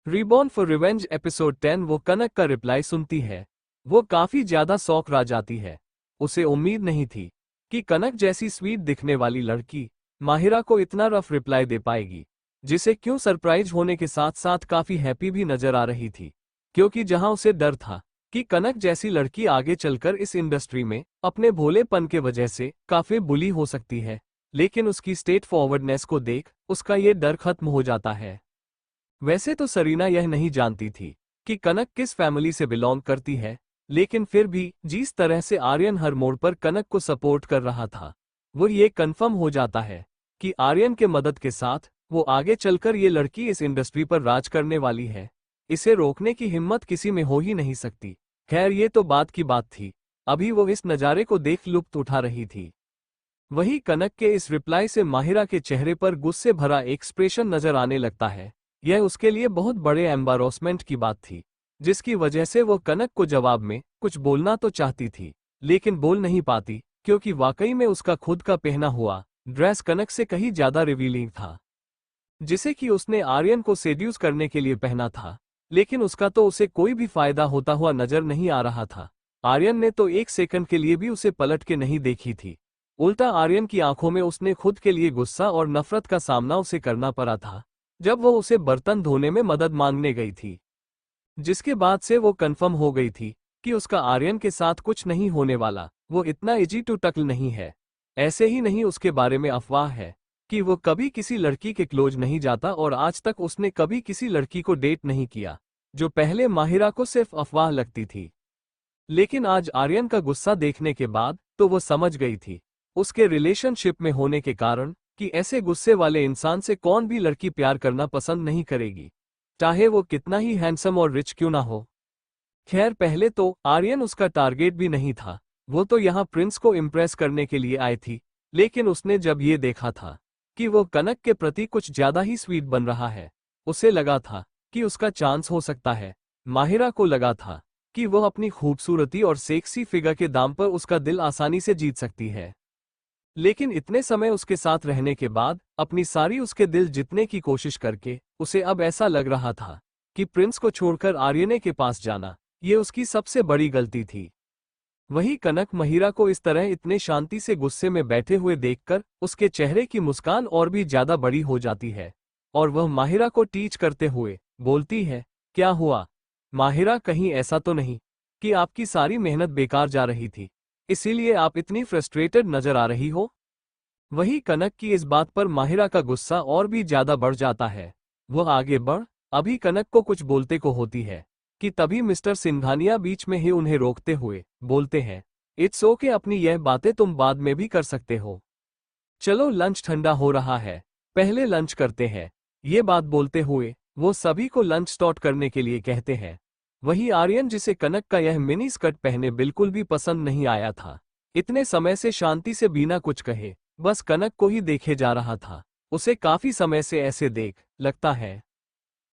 Reborn for revenge episode 10। वो कनक का reply सुनती है। वो काफी ज्यादा शॉक रह जाती है। उसे उम्मीद नहीं थी कि कनक जैसी स्वीट दिखने वाली लड़की माहिरा को इतना रफ रिप्लाई दे पाएगी, जिसे क्यों सरप्राइज होने के साथ साथ काफी हैप्पी भी नजर आ रही थी, क्योंकि जहां उसे डर था कि कनक जैसी लड़की आगे चलकर इस इंडस्ट्री में अपने भोलेपन के वजह से काफी बुली हो सकती है, लेकिन उसकी स्ट्रेट फॉरवर्डनेस को देख उसका ये डर खत्म हो जाता है। वैसे तो सरीना यह नहीं जानती थी कि कनक किस फैमिली से बिलोंग करती है, लेकिन फिर भी जिस तरह से आर्यन हर मोड़ पर कनक को सपोर्ट कर रहा था, वो ये कंफर्म हो जाता है कि आर्यन के मदद के साथ वो आगे चलकर ये लड़की इस इंडस्ट्री पर राज करने वाली है। इसे रोकने की हिम्मत किसी में हो ही नहीं सकती। खैर ये तो बात की बात थी, अभी वो इस नज़ारे को देख लुत्फ उठा रही थी। वही कनक के इस रिप्लाई से माहिरा के चेहरे पर गुस्से भरा एक्सप्रेशन नजर आने लगता है। यह उसके लिए बहुत बड़े एम्बारोसमेंट की बात थी, जिसकी वजह से वो कनक को जवाब में कुछ बोलना तो चाहती थी, लेकिन बोल नहीं पाती, क्योंकि वाकई में उसका खुद का पहना हुआ ड्रेस कनक से कहीं ज्यादा रिवीलिंग था, जिसे कि उसने आर्यन को सेड्यूस करने के लिए पहना था। लेकिन उसका तो उसे कोई भी फायदा होता हुआ नजर नहीं आ रहा था। आर्यन ने तो एक सेकंड के लिए भी उसे पलट के नहीं देखी थी। उल्टा आर्यन की आंखों में उसने खुद के लिए गुस्सा और नफरत का सामना उसे करना पड़ा था, जब वो उसे बर्तन धोने में मदद मांगने गई थी। जिसके बाद से वो कंफर्म हो गई थी कि उसका आर्यन के साथ कुछ नहीं होने वाला। वो इतना इजी टू टकल नहीं है। ऐसे ही नहीं, उसके बारे में अफवाह है कि वो कभी किसी लड़की के क्लोज नहीं जाता और आज तक उसने कभी किसी लड़की को डेट नहीं किया, जो पहले माहिरा को सिर्फ अफवाह लगती थी। लेकिन आज आर्यन का गुस्सा देखने के बाद तो वो समझ गई थी, उसके रिलेशनशिप में होने के कारण, कि ऐसे गुस्से वाले इंसान से कौन भी लड़की प्यार करना पसंद नहीं करेगी, चाहे वो कितना ही हैंडसम और रिच क्यों ना हो। खैर पहले तो आर्यन उसका टारगेट भी नहीं था। वो तो यहाँ प्रिंस को इम्प्रेस करने के लिए आई थी। लेकिन उसने जब ये देखा था कि वो कनक के प्रति कुछ ज्यादा ही स्वीट बन रहा है, उसे लगा था कि उसका चांस हो सकता है। माहिरा को लगा था कि वह अपनी खूबसूरती और सेक्सी फिगर के दाम पर उसका दिल आसानी से जीत सकती है। लेकिन इतने समय उसके साथ रहने के बाद, अपनी सारी उसके दिल जीतने की कोशिश करके, उसे अब ऐसा लग रहा था कि प्रिंस को छोड़कर आर्यन के पास जाना ये उसकी सबसे बड़ी गलती थी। वही कनक महिरा को इस तरह इतने शांति से गुस्से में बैठे हुए देखकर उसके चेहरे की मुस्कान और भी ज्यादा बड़ी हो जाती है, और वह माहिरा को टीच करते हुए बोलती है, क्या हुआ माहिरा, कहीं ऐसा तो नहीं कि आपकी सारी मेहनत बेकार जा रही थी, इसीलिए आप इतनी फ्रस्ट्रेटेड नजर आ रही हो। वही कनक की इस बात पर माहिरा का गुस्सा और भी ज्यादा बढ़ जाता है। वह आगे बढ़ अभी कनक को कुछ बोलते को होती है कि तभी मिस्टर सिंघानिया बीच में ही उन्हें रोकते हुए बोलते हैं, इट्स ओके, अपनी यह बातें तुम बाद में भी कर सकते हो। चलो लंच ठंडा हो रहा है, पहले लंच करते हैं। ये बात बोलते हुए वो सभी को लंच स्टार्ट करने के लिए कहते हैं। वही आर्यन, जिसे कनक का यह मिनी स्कर्ट पहने बिल्कुल भी पसंद नहीं आया था, इतने समय से शांति से बिना कुछ कहे बस कनक को ही देखे जा रहा था। उसे काफी समय से ऐसे देख लगता है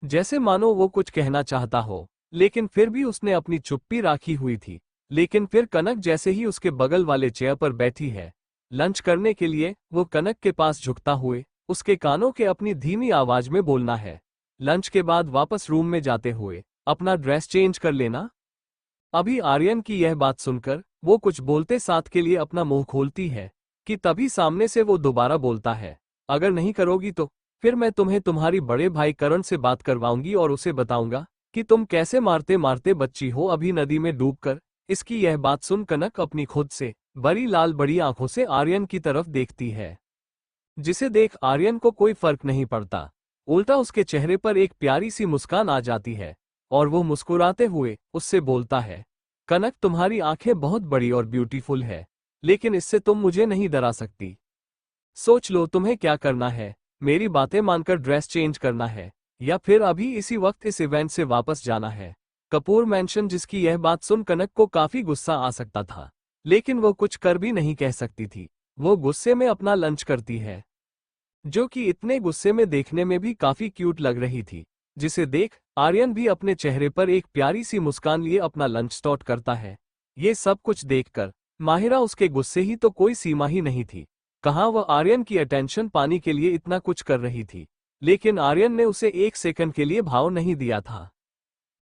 जैसे मानो वो कुछ कहना चाहता हो, लेकिन फिर भी उसने अपनी चुप्पी राखी हुई थी। लेकिन फिर कनक जैसे ही उसके बगल वाले चेयर पर बैठी है लंच करने के लिए, वो कनक के पास झुकता हुए उसके कानों के अपनी धीमी आवाज में बोलना है, लंच के बाद वापस रूम में जाते हुए अपना ड्रेस चेंज कर लेना। अभी आर्यन की यह बात सुनकर वो कुछ बोलते साथ के लिए अपना मुंह खोलती है कि तभी सामने से वो दोबारा बोलता है, अगर नहीं करोगी तो फिर मैं तुम्हें तुम्हारी बड़े भाई करण से बात करवाऊंगी और उसे बताऊंगा कि तुम कैसे मारते मारते बच्ची हो अभी नदी में डूबकर। इसकी यह बात सुन कनक अपनी खुद से बड़ी लाल बड़ी आंखों से आर्यन की तरफ देखती है, जिसे देख आर्यन को कोई फर्क नहीं पड़ता। उल्टा उसके चेहरे पर एक प्यारी सी मुस्कान आ जाती है और वो मुस्कुराते हुए उससे बोलता है, कनक तुम्हारी आंखें बहुत बड़ी और ब्यूटीफुल है, लेकिन इससे तुम मुझे नहीं डरा सकती। सोच लो तुम्हें क्या करना है, मेरी बातें मानकर ड्रेस चेंज करना है या फिर अभी इसी वक्त इस इवेंट से वापस जाना है। कपूर मैंशन, जिसकी यह बात सुन कनक को काफी गुस्सा आ सकता था, लेकिन वो कुछ कर भी नहीं कह सकती थी। वो गुस्से में अपना लंच करती है, जो कि इतने गुस्से में देखने में भी काफी क्यूट लग रही थी, जिसे देख आर्यन भी अपने चेहरे पर एक प्यारी सी मुस्कान लिए अपना लंच स्टार्ट करता है। ये सब कुछ देखकर माहिरा उसके गुस्से ही तो कोई सीमा ही नहीं थी। कहाँ वह आर्यन की अटेंशन पाने के लिए इतना कुछ कर रही थी। लेकिन आर्यन ने उसे 1 सेकंड के लिए भाव नहीं दिया था,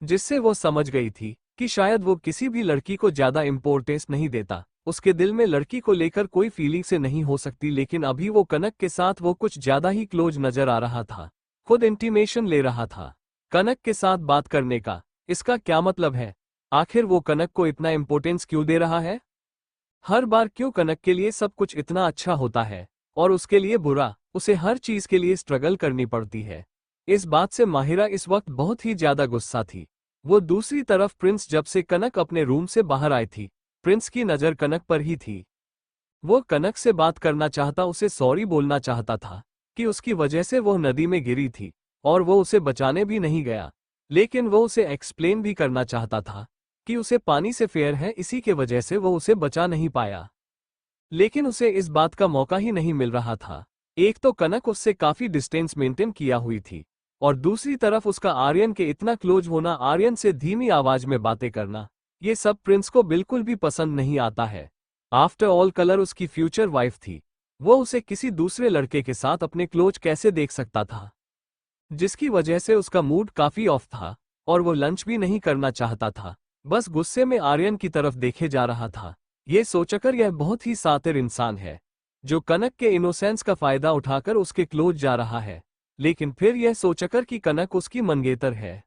जिससे वो समझ गई थी कि शायद वो किसी भी लड़की को ज्यादा इम्पोर्टेंस नहीं देता। उसके दिल में लड़की को लेकर कोई फीलिंग से नहीं हो सकती, लेकिन अभी वो कनक के साथ वो कुछ ज्यादा ही क्लोज नजर आ रहा था, खुद इंटीमेशन ले रहा था। कनक के साथ बात करने का इसका क्या मतलब है? आखिर वो कनक को इतना इम्पोर्टेंस क्यों दे रहा है? हर बार क्यों कनक के लिए सब कुछ इतना अच्छा होता है और उसके लिए बुरा? उसे हर चीज के लिए स्ट्रगल करनी पड़ती है। इस बात से माहिरा इस वक्त बहुत ही ज्यादा गुस्सा थी। वो दूसरी तरफ प्रिंस, जब से कनक अपने रूम से बाहर आई थी, प्रिंस की नज़र कनक पर ही थी। वो कनक से बात करना चाहता, उसे सॉरी बोलना चाहता था कि उसकी वजह से वो नदी में गिरी थी और वो उसे बचाने भी नहीं गया, लेकिन वो उसे एक्सप्लेन भी करना चाहता था कि उसे पानी से फेयर है, इसी के वजह से वो उसे बचा नहीं पाया। लेकिन उसे इस बात का मौका ही नहीं मिल रहा था। एक तो कनक उससे काफी डिस्टेंस मेंटेन किया हुई थी और दूसरी तरफ उसका आर्यन के इतना क्लोज होना, आर्यन से धीमी आवाज में बातें करना, ये सब प्रिंस को बिल्कुल भी पसंद नहीं आता है। आफ्टर ऑल कलर उसकी फ्यूचर वाइफ थी, वो उसे किसी दूसरे लड़के के साथ अपने क्लोज कैसे देख सकता था, जिसकी वजह से उसका मूड काफी ऑफ था और वो लंच भी नहीं करना चाहता था, बस गुस्से में आर्यन की तरफ देखे जा रहा था। ये सोचकर यह बहुत ही सातिर इंसान है जो कनक के इनोसेंस का फायदा उठाकर उसके क्लोज जा रहा है, लेकिन फिर यह सोचकर कि कनक उसकी मंगेतर है,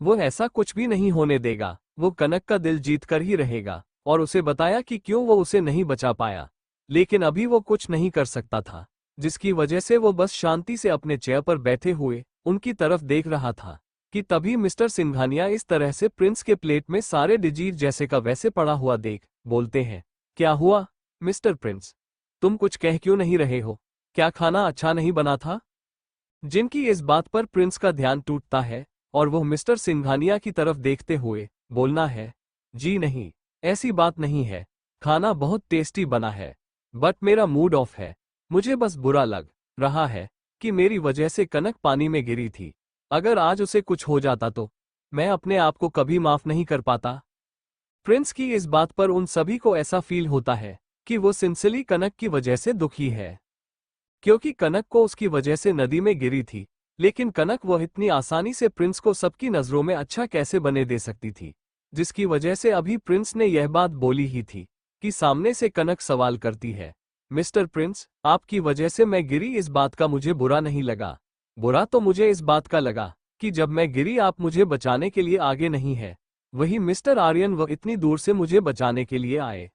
वो ऐसा कुछ भी नहीं होने देगा। वो कनक का दिल जीत कर ही रहेगा और उसे बताया कि क्यों वो उसे नहीं बचा पाया, लेकिन अभी वो कुछ नहीं कर सकता था, जिसकी वजह से वो बस शांति से अपने चेयर पर बैठे हुए उनकी तरफ देख रहा था कि तभी मिस्टर सिंघानिया इस तरह से प्रिंस के प्लेट में सारे डिजीज जैसे का वैसे पड़ा हुआ देख बोलते हैं, क्या हुआ मिस्टर प्रिंस, तुम कुछ कह क्यों नहीं रहे हो? क्या खाना अच्छा नहीं बना था? जिनकी इस बात पर प्रिंस का ध्यान टूटता है और वो मिस्टर सिंघानिया की तरफ देखते हुए बोलना है, जी नहीं, ऐसी बात नहीं है, खाना बहुत टेस्टी बना है, बट मेरा मूड ऑफ है। मुझे बस बुरा लग रहा है कि मेरी वजह से कनक पानी में गिरी थी। अगर आज उसे कुछ हो जाता तो मैं अपने आप को कभी माफ नहीं कर पाता। प्रिंस की इस बात पर उन सभी को ऐसा फील होता है कि वो सिंसिली कनक की वजह से दुखी है, क्योंकि कनक को उसकी वजह से नदी में गिरी थी, लेकिन कनक वह इतनी आसानी से प्रिंस को सबकी नजरों में अच्छा कैसे बने दे सकती थी, जिसकी वजह से अभी प्रिंस ने यह बात बोली ही थी कि सामने से कनक सवाल करती है, मिस्टर प्रिंस, आपकी वजह से मैं गिरी, इस बात का मुझे बुरा नहीं लगा। बुरा तो मुझे इस बात का लगा कि जब मैं गिरी आप मुझे बचाने के लिए आगे नहीं है, वही मिस्टर आर्यन वो इतनी दूर से मुझे बचाने के लिए आए।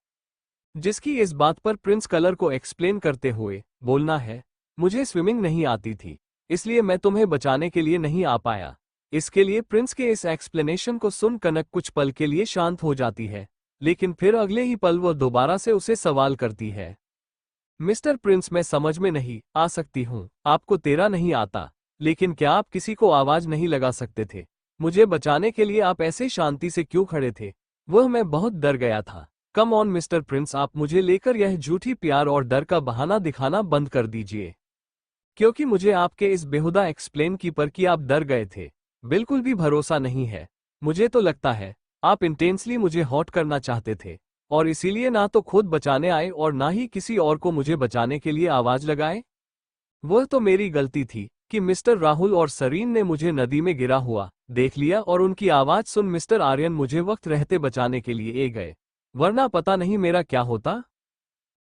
जिसकी इस बात पर प्रिंस कलर को एक्सप्लेन करते हुए बोलना है, मुझे स्विमिंग नहीं आती थी, इसलिए मैं तुम्हें बचाने के लिए नहीं आ पाया। इसके लिए प्रिंस के इस एक्सप्लेनेशन को सुन कनक कुछ पल के लिए शांत हो जाती है, लेकिन फिर अगले ही पल वो दोबारा से उसे सवाल करती है, मिस्टर प्रिंस, मैं समझ में नहीं आ सकती हूँ, आपको तेरा नहीं आता, लेकिन क्या आप किसी को आवाज नहीं लगा सकते थे? मुझे बचाने के लिए आप ऐसे शांति से क्यों खड़े थे? वह मैं बहुत डर गया था। कम ऑन मिस्टर प्रिंस, आप मुझे लेकर यह झूठी प्यार और डर का बहाना दिखाना बंद कर दीजिए, क्योंकि मुझे आपके इस बेहुदा एक्सप्लेन की पर कि आप डर गए थे बिल्कुल भी भरोसा नहीं है। मुझे तो लगता है आप इंटेंसली मुझे हॉट करना चाहते थे और इसीलिए ना तो खुद बचाने आए और ना ही किसी और को मुझे बचाने के लिए आवाज लगाए। वह तो मेरी गलती थी कि मिस्टर राहुल और सरीन ने मुझे नदी में गिरा हुआ देख लिया और उनकी आवाज सुन मिस्टर आर्यन मुझे वक्त रहते बचाने के लिए ए गए, वरना पता नहीं मेरा क्या होता।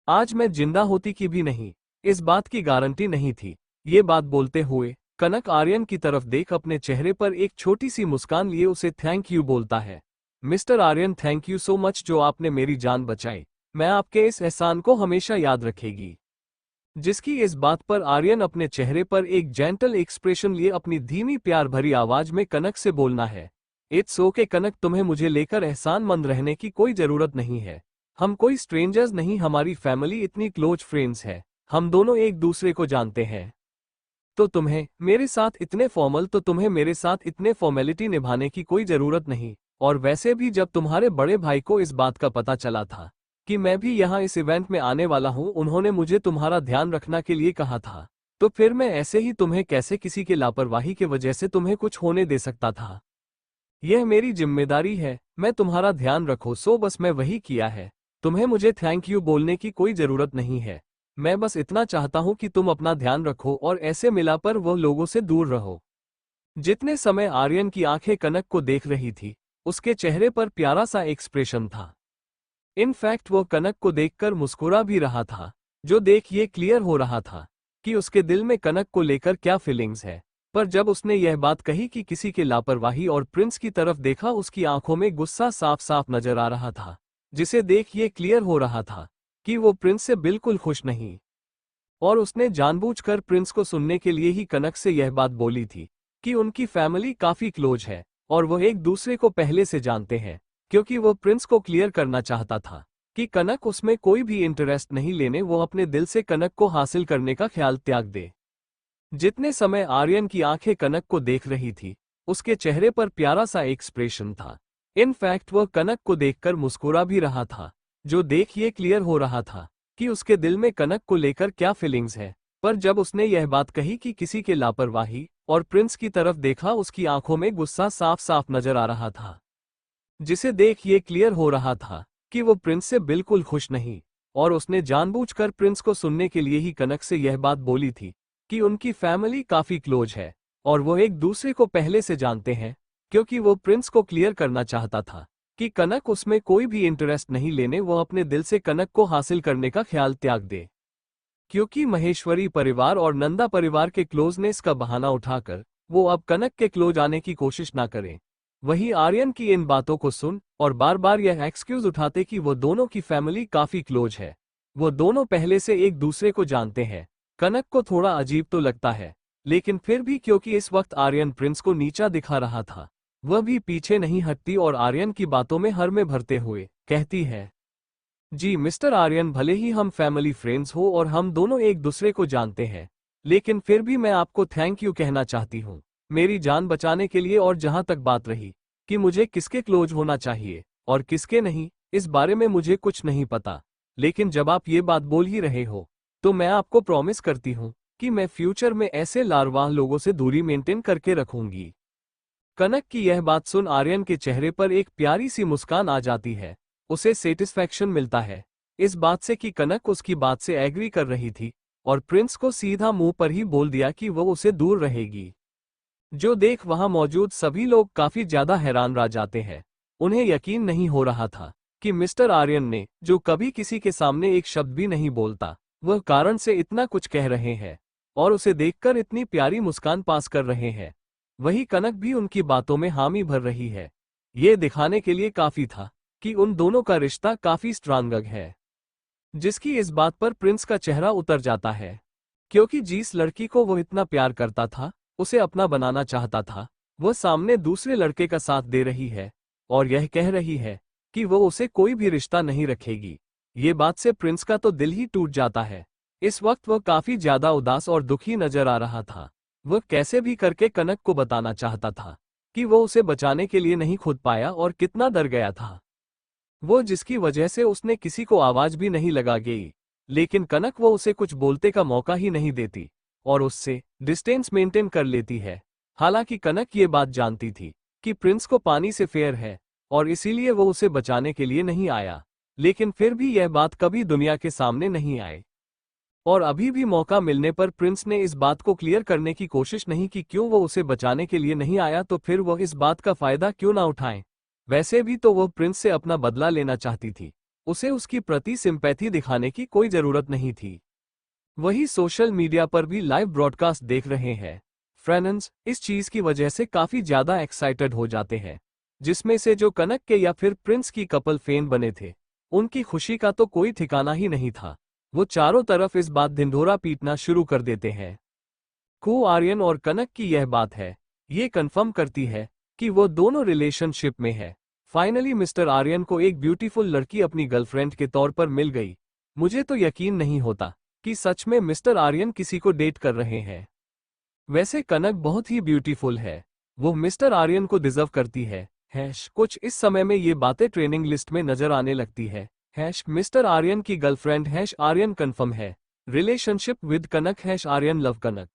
आज मैं जिंदा होती कि भी नहीं, इस बात की गारंटी नहीं थी। ये बात बोलते हुए कनक आर्यन की तरफ देख अपने चेहरे पर एक छोटी सी मुस्कान लिए उसे थैंक यू बोलता है, mister Aryan, thank you so much, जो आपने मेरी जान बचाई, मैं आपके इस एहसान को हमेशा याद रखेगी। जिसकी इस बात पर आर्यन अपने चेहरे पर एक जेंटल एक्सप्रेशन लिए अपनी धीमी प्यार भरी आवाज में कनक से बोलना है, इट्स ओके कनक, तुम्हें मुझे लेकर एहसानमंद रहने की कोई जरूरत नहीं है। हम कोई स्ट्रेंजर्स नहीं, हमारी फैमिली इतनी क्लोज फ्रेंड्स है, हम दोनों एक दूसरे को जानते हैं। तो तुम्हें मेरे साथ इतने फॉर्मेलिटी निभाने की कोई जरूरत नहीं। और वैसे भी जब तुम्हारे बड़े भाई को इस बात का पता चला था कि मैं भी यहाँ इस इवेंट में आने वाला हूँ, उन्होंने मुझे तुम्हारा ध्यान रखना के लिए कहा था, तो फिर मैं ऐसे ही तुम्हें कैसे किसी के लापरवाही के वजह से तुम्हें कुछ होने दे सकता था? यह मेरी जिम्मेदारी है, मैं तुम्हारा ध्यान रखो, सो बस मैं वही किया है। तुम्हें मुझे थैंक यू बोलने की कोई जरूरत नहीं है। मैं बस इतना चाहता हूं कि तुम अपना ध्यान रखो और ऐसे मिला पर वो लोगों से दूर रहो। जितने समय आर्यन की आंखें कनक को देख रही थी, उसके चेहरे पर प्यारा सा एक्सप्रेशन था। इनफैक्ट वो कनक को देखकर मुस्कुरा भी रहा था, जो देख ये क्लियर हो रहा था कि उसके दिल में कनक को लेकर क्या फीलिंग्स है। पर जब उसने यह बात कही कि किसी की लापरवाही और प्रिंस की तरफ देखा, उसकी आंखों में गुस्सा साफ साफ नजर आ रहा था, जिसे देख ये क्लियर हो रहा था कि वो प्रिंस से बिल्कुल खुश नहीं। और उसने जानबूझकर प्रिंस को सुनने के लिए ही कनक से यह बात बोली थी कि उनकी फैमिली काफी क्लोज है और वो एक दूसरे को पहले से जानते हैं, क्योंकि वो प्रिंस को क्लियर करना चाहता था कि कनक उसमें कोई भी इंटरेस्ट नहीं लेने, वो अपने दिल से कनक को हासिल करने का ख्याल त्याग दे। जितने समय आर्यन की आंखें कनक को देख रही थी, उसके चेहरे पर प्यारा सा एक्सप्रेशन था। इनफैक्ट वह कनक को देखकर मुस्कुरा भी रहा था, जो देख ये क्लियर हो रहा था कि उसके दिल में कनक को लेकर क्या फीलिंग्स है। पर जब उसने यह बात कही कि किसी के लापरवाही और प्रिंस की तरफ देखा, उसकी आंखों में गुस्सा साफ साफ नजर आ रहा था, जिसे देख ये क्लियर हो रहा था कि वो प्रिंस से बिल्कुल खुश नहीं। और उसने जानबूझकर प्रिंस को सुनने के लिए ही कनक से यह बात बोली थी कि उनकी फैमिली काफी क्लोज है और वो एक दूसरे को पहले से जानते हैं, क्योंकि वो प्रिंस को क्लियर करना चाहता था कि कनक उसमें कोई भी इंटरेस्ट नहीं लेने, वो अपने दिल से कनक को हासिल करने का ख्याल त्याग दे। क्योंकि महेश्वरी परिवार और नंदा परिवार के क्लोजनेस का बहाना उठाकर वो अब कनक के क्लोज आने की कोशिश ना करें। वहीं आर्यन की इन बातों को सुन और बार बार यह एक्सक्यूज उठाते कि वो दोनों की फैमिली काफी क्लोज है, वो दोनों पहले से एक दूसरे को जानते हैं, कनक को थोड़ा अजीब तो लगता है। लेकिन फिर भी क्योंकि इस वक्त आर्यन प्रिंस को नीचा दिखा रहा था, वह भी पीछे नहीं हटती और आर्यन की बातों में हर में भरते हुए कहती है, जी मिस्टर आर्यन, भले ही हम फैमिली फ्रेंड्स हो और हम दोनों एक दूसरे को जानते हैं, लेकिन फिर भी मैं आपको थैंक यू कहना चाहती हूँ मेरी जान बचाने के लिए। और जहां तक बात रही कि मुझे किसके क्लोज होना चाहिए और किसके नहीं, इस बारे में मुझे कुछ नहीं पता। लेकिन जब आप ये बात बोल ही रहे हो, तो मैं आपको प्रॉमिस करती हूँ कि मैं फ्यूचर में ऐसे लारवाह लोगों से दूरी मेंटेन करके रखूंगी। कनक की यह बात सुन आर्यन के चेहरे पर एक प्यारी सी मुस्कान आ जाती है। उसे सेटिस्फैक्शन मिलता है इस बात से कि कनक उसकी बात से एग्री कर रही थी और प्रिंस को सीधा मुंह पर ही बोल दिया कि वो उसे दूर रहेगी। जो देख वहां मौजूद सभी लोग काफी ज्यादा हैरान रह जाते हैं। उन्हें यकीन नहीं हो रहा था कि मिस्टर आर्यन ने, जो कभी किसी के सामने एक शब्द भी नहीं बोलता, वह कारण से इतना कुछ कह रहे हैं और उसे देखकर इतनी प्यारी मुस्कान पास कर रहे हैं। वही कनक भी उनकी बातों में हामी भर रही है। ये दिखाने के लिए काफी था कि उन दोनों का रिश्ता काफी स्ट्रांग है, जिसकी इस बात पर प्रिंस का चेहरा उतर जाता है। क्योंकि जिस लड़की को वो इतना प्यार करता था, उसे अपना बनाना चाहता था, वह सामने दूसरे लड़के का साथ दे रही है और यह कह रही है कि वो उसे कोई भी रिश्ता नहीं रखेगी। ये बात से प्रिंस का तो दिल ही टूट जाता है। इस वक्त वह काफी ज्यादा उदास और दुखी नजर आ रहा था। वह कैसे भी करके कनक को बताना चाहता था कि वो उसे बचाने के लिए नहीं खुद पाया और कितना डर गया था वो, जिसकी वजह से उसने किसी को आवाज भी नहीं लगा गई। लेकिन कनक वो उसे कुछ बोलते का मौका ही नहीं देती और उससे डिस्टेंस मेंटेन कर लेती है। हालांकि कनक ये बात जानती थी कि प्रिंस को पानी से फेयर है और इसीलिए वो उसे बचाने के लिए नहीं आया, लेकिन फिर भी यह बात कभी दुनिया के सामने नहीं आई। और अभी भी मौका मिलने पर प्रिंस ने इस बात को क्लियर करने की कोशिश नहीं की क्यों वो उसे बचाने के लिए नहीं आया, तो फिर वो इस बात का फायदा क्यों ना उठाएं। वैसे भी तो वो प्रिंस से अपना बदला लेना चाहती थी, उसे उसकी प्रति सिंपैथी दिखाने की कोई जरूरत नहीं थी। वही सोशल मीडिया पर भी लाइव ब्रॉडकास्ट देख रहे हैं। फ्रेंड्स इस चीज की वजह से काफी ज्यादा एक्साइटेड हो जाते हैं, जिसमें से जो कनक के या फिर प्रिंस की कपल फैन बने थे, उनकी खुशी का तो कोई ठिकाना ही नहीं था। वो चारों तरफ इस बात ढिंढोरा पीटना शुरू कर देते हैं। को आर्यन और कनक की यह बात है, ये कंफर्म करती है कि वो दोनों रिलेशनशिप में है। फाइनली मिस्टर आर्यन को एक ब्यूटीफुल लड़की अपनी गर्लफ्रेंड के तौर पर मिल गई। मुझे तो यकीन नहीं होता कि सच में मिस्टर आर्यन किसी को डेट कर रहे हैं। वैसे कनक बहुत ही ब्यूटीफुल है, वो मिस्टर आर्यन को डिजर्व करती है। कुछ इस समय में ये बातें ट्रेनिंग लिस्ट में नजर आने लगती है। मिस्टर आर्यन की गर्लफ्रेंड आर्यन कंफर्म है relationship with Kanak Aryan love Kanak.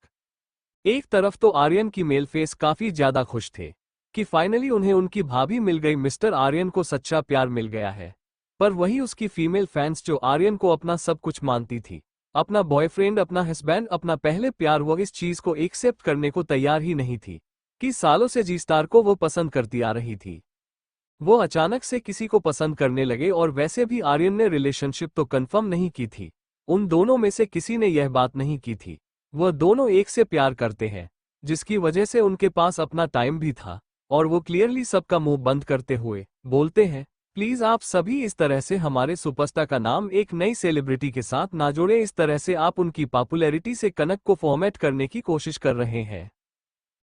एक तरफ तो आर्यन की मेल फेस काफी ज्यादा खुश थे कि फाइनली उन्हें उनकी भाभी मिल गई, मिस्टर आर्यन को सच्चा प्यार मिल गया है। पर वही उसकी फीमेल फैंस जो आर्यन को अपना सब कुछ मानती थी, अपना बॉयफ्रेंड, अपना हस्बैंड, अपना पहले प्यार, वो इस चीज को एक्सेप्ट करने को तैयार ही नहीं थी कि सालों से जी स्टार को वो पसंद करती आ रही थी। वो अचानक से किसी को पसंद करने लगे, और वैसे भी आर्यन ने रिलेशनशिप तो कंफर्म नहीं की थी। उन दोनों में से किसी ने यह बात नहीं की थी। वह दोनों एक से प्यार करते हैं, जिसकी वजह से उनके पास अपना टाइम भी था, और वो क्लियरली सबका मुंह बंद करते हुए बोलते हैं, प्लीज आप सभी इस तरह से हमारे सुपरस्टार का नाम एक नई सेलिब्रिटी के साथ ना जोड़े। इस तरह से आप उनकी पॉपुलैरिटी से कनक को फॉर्मेट करने की कोशिश कर रहे हैं।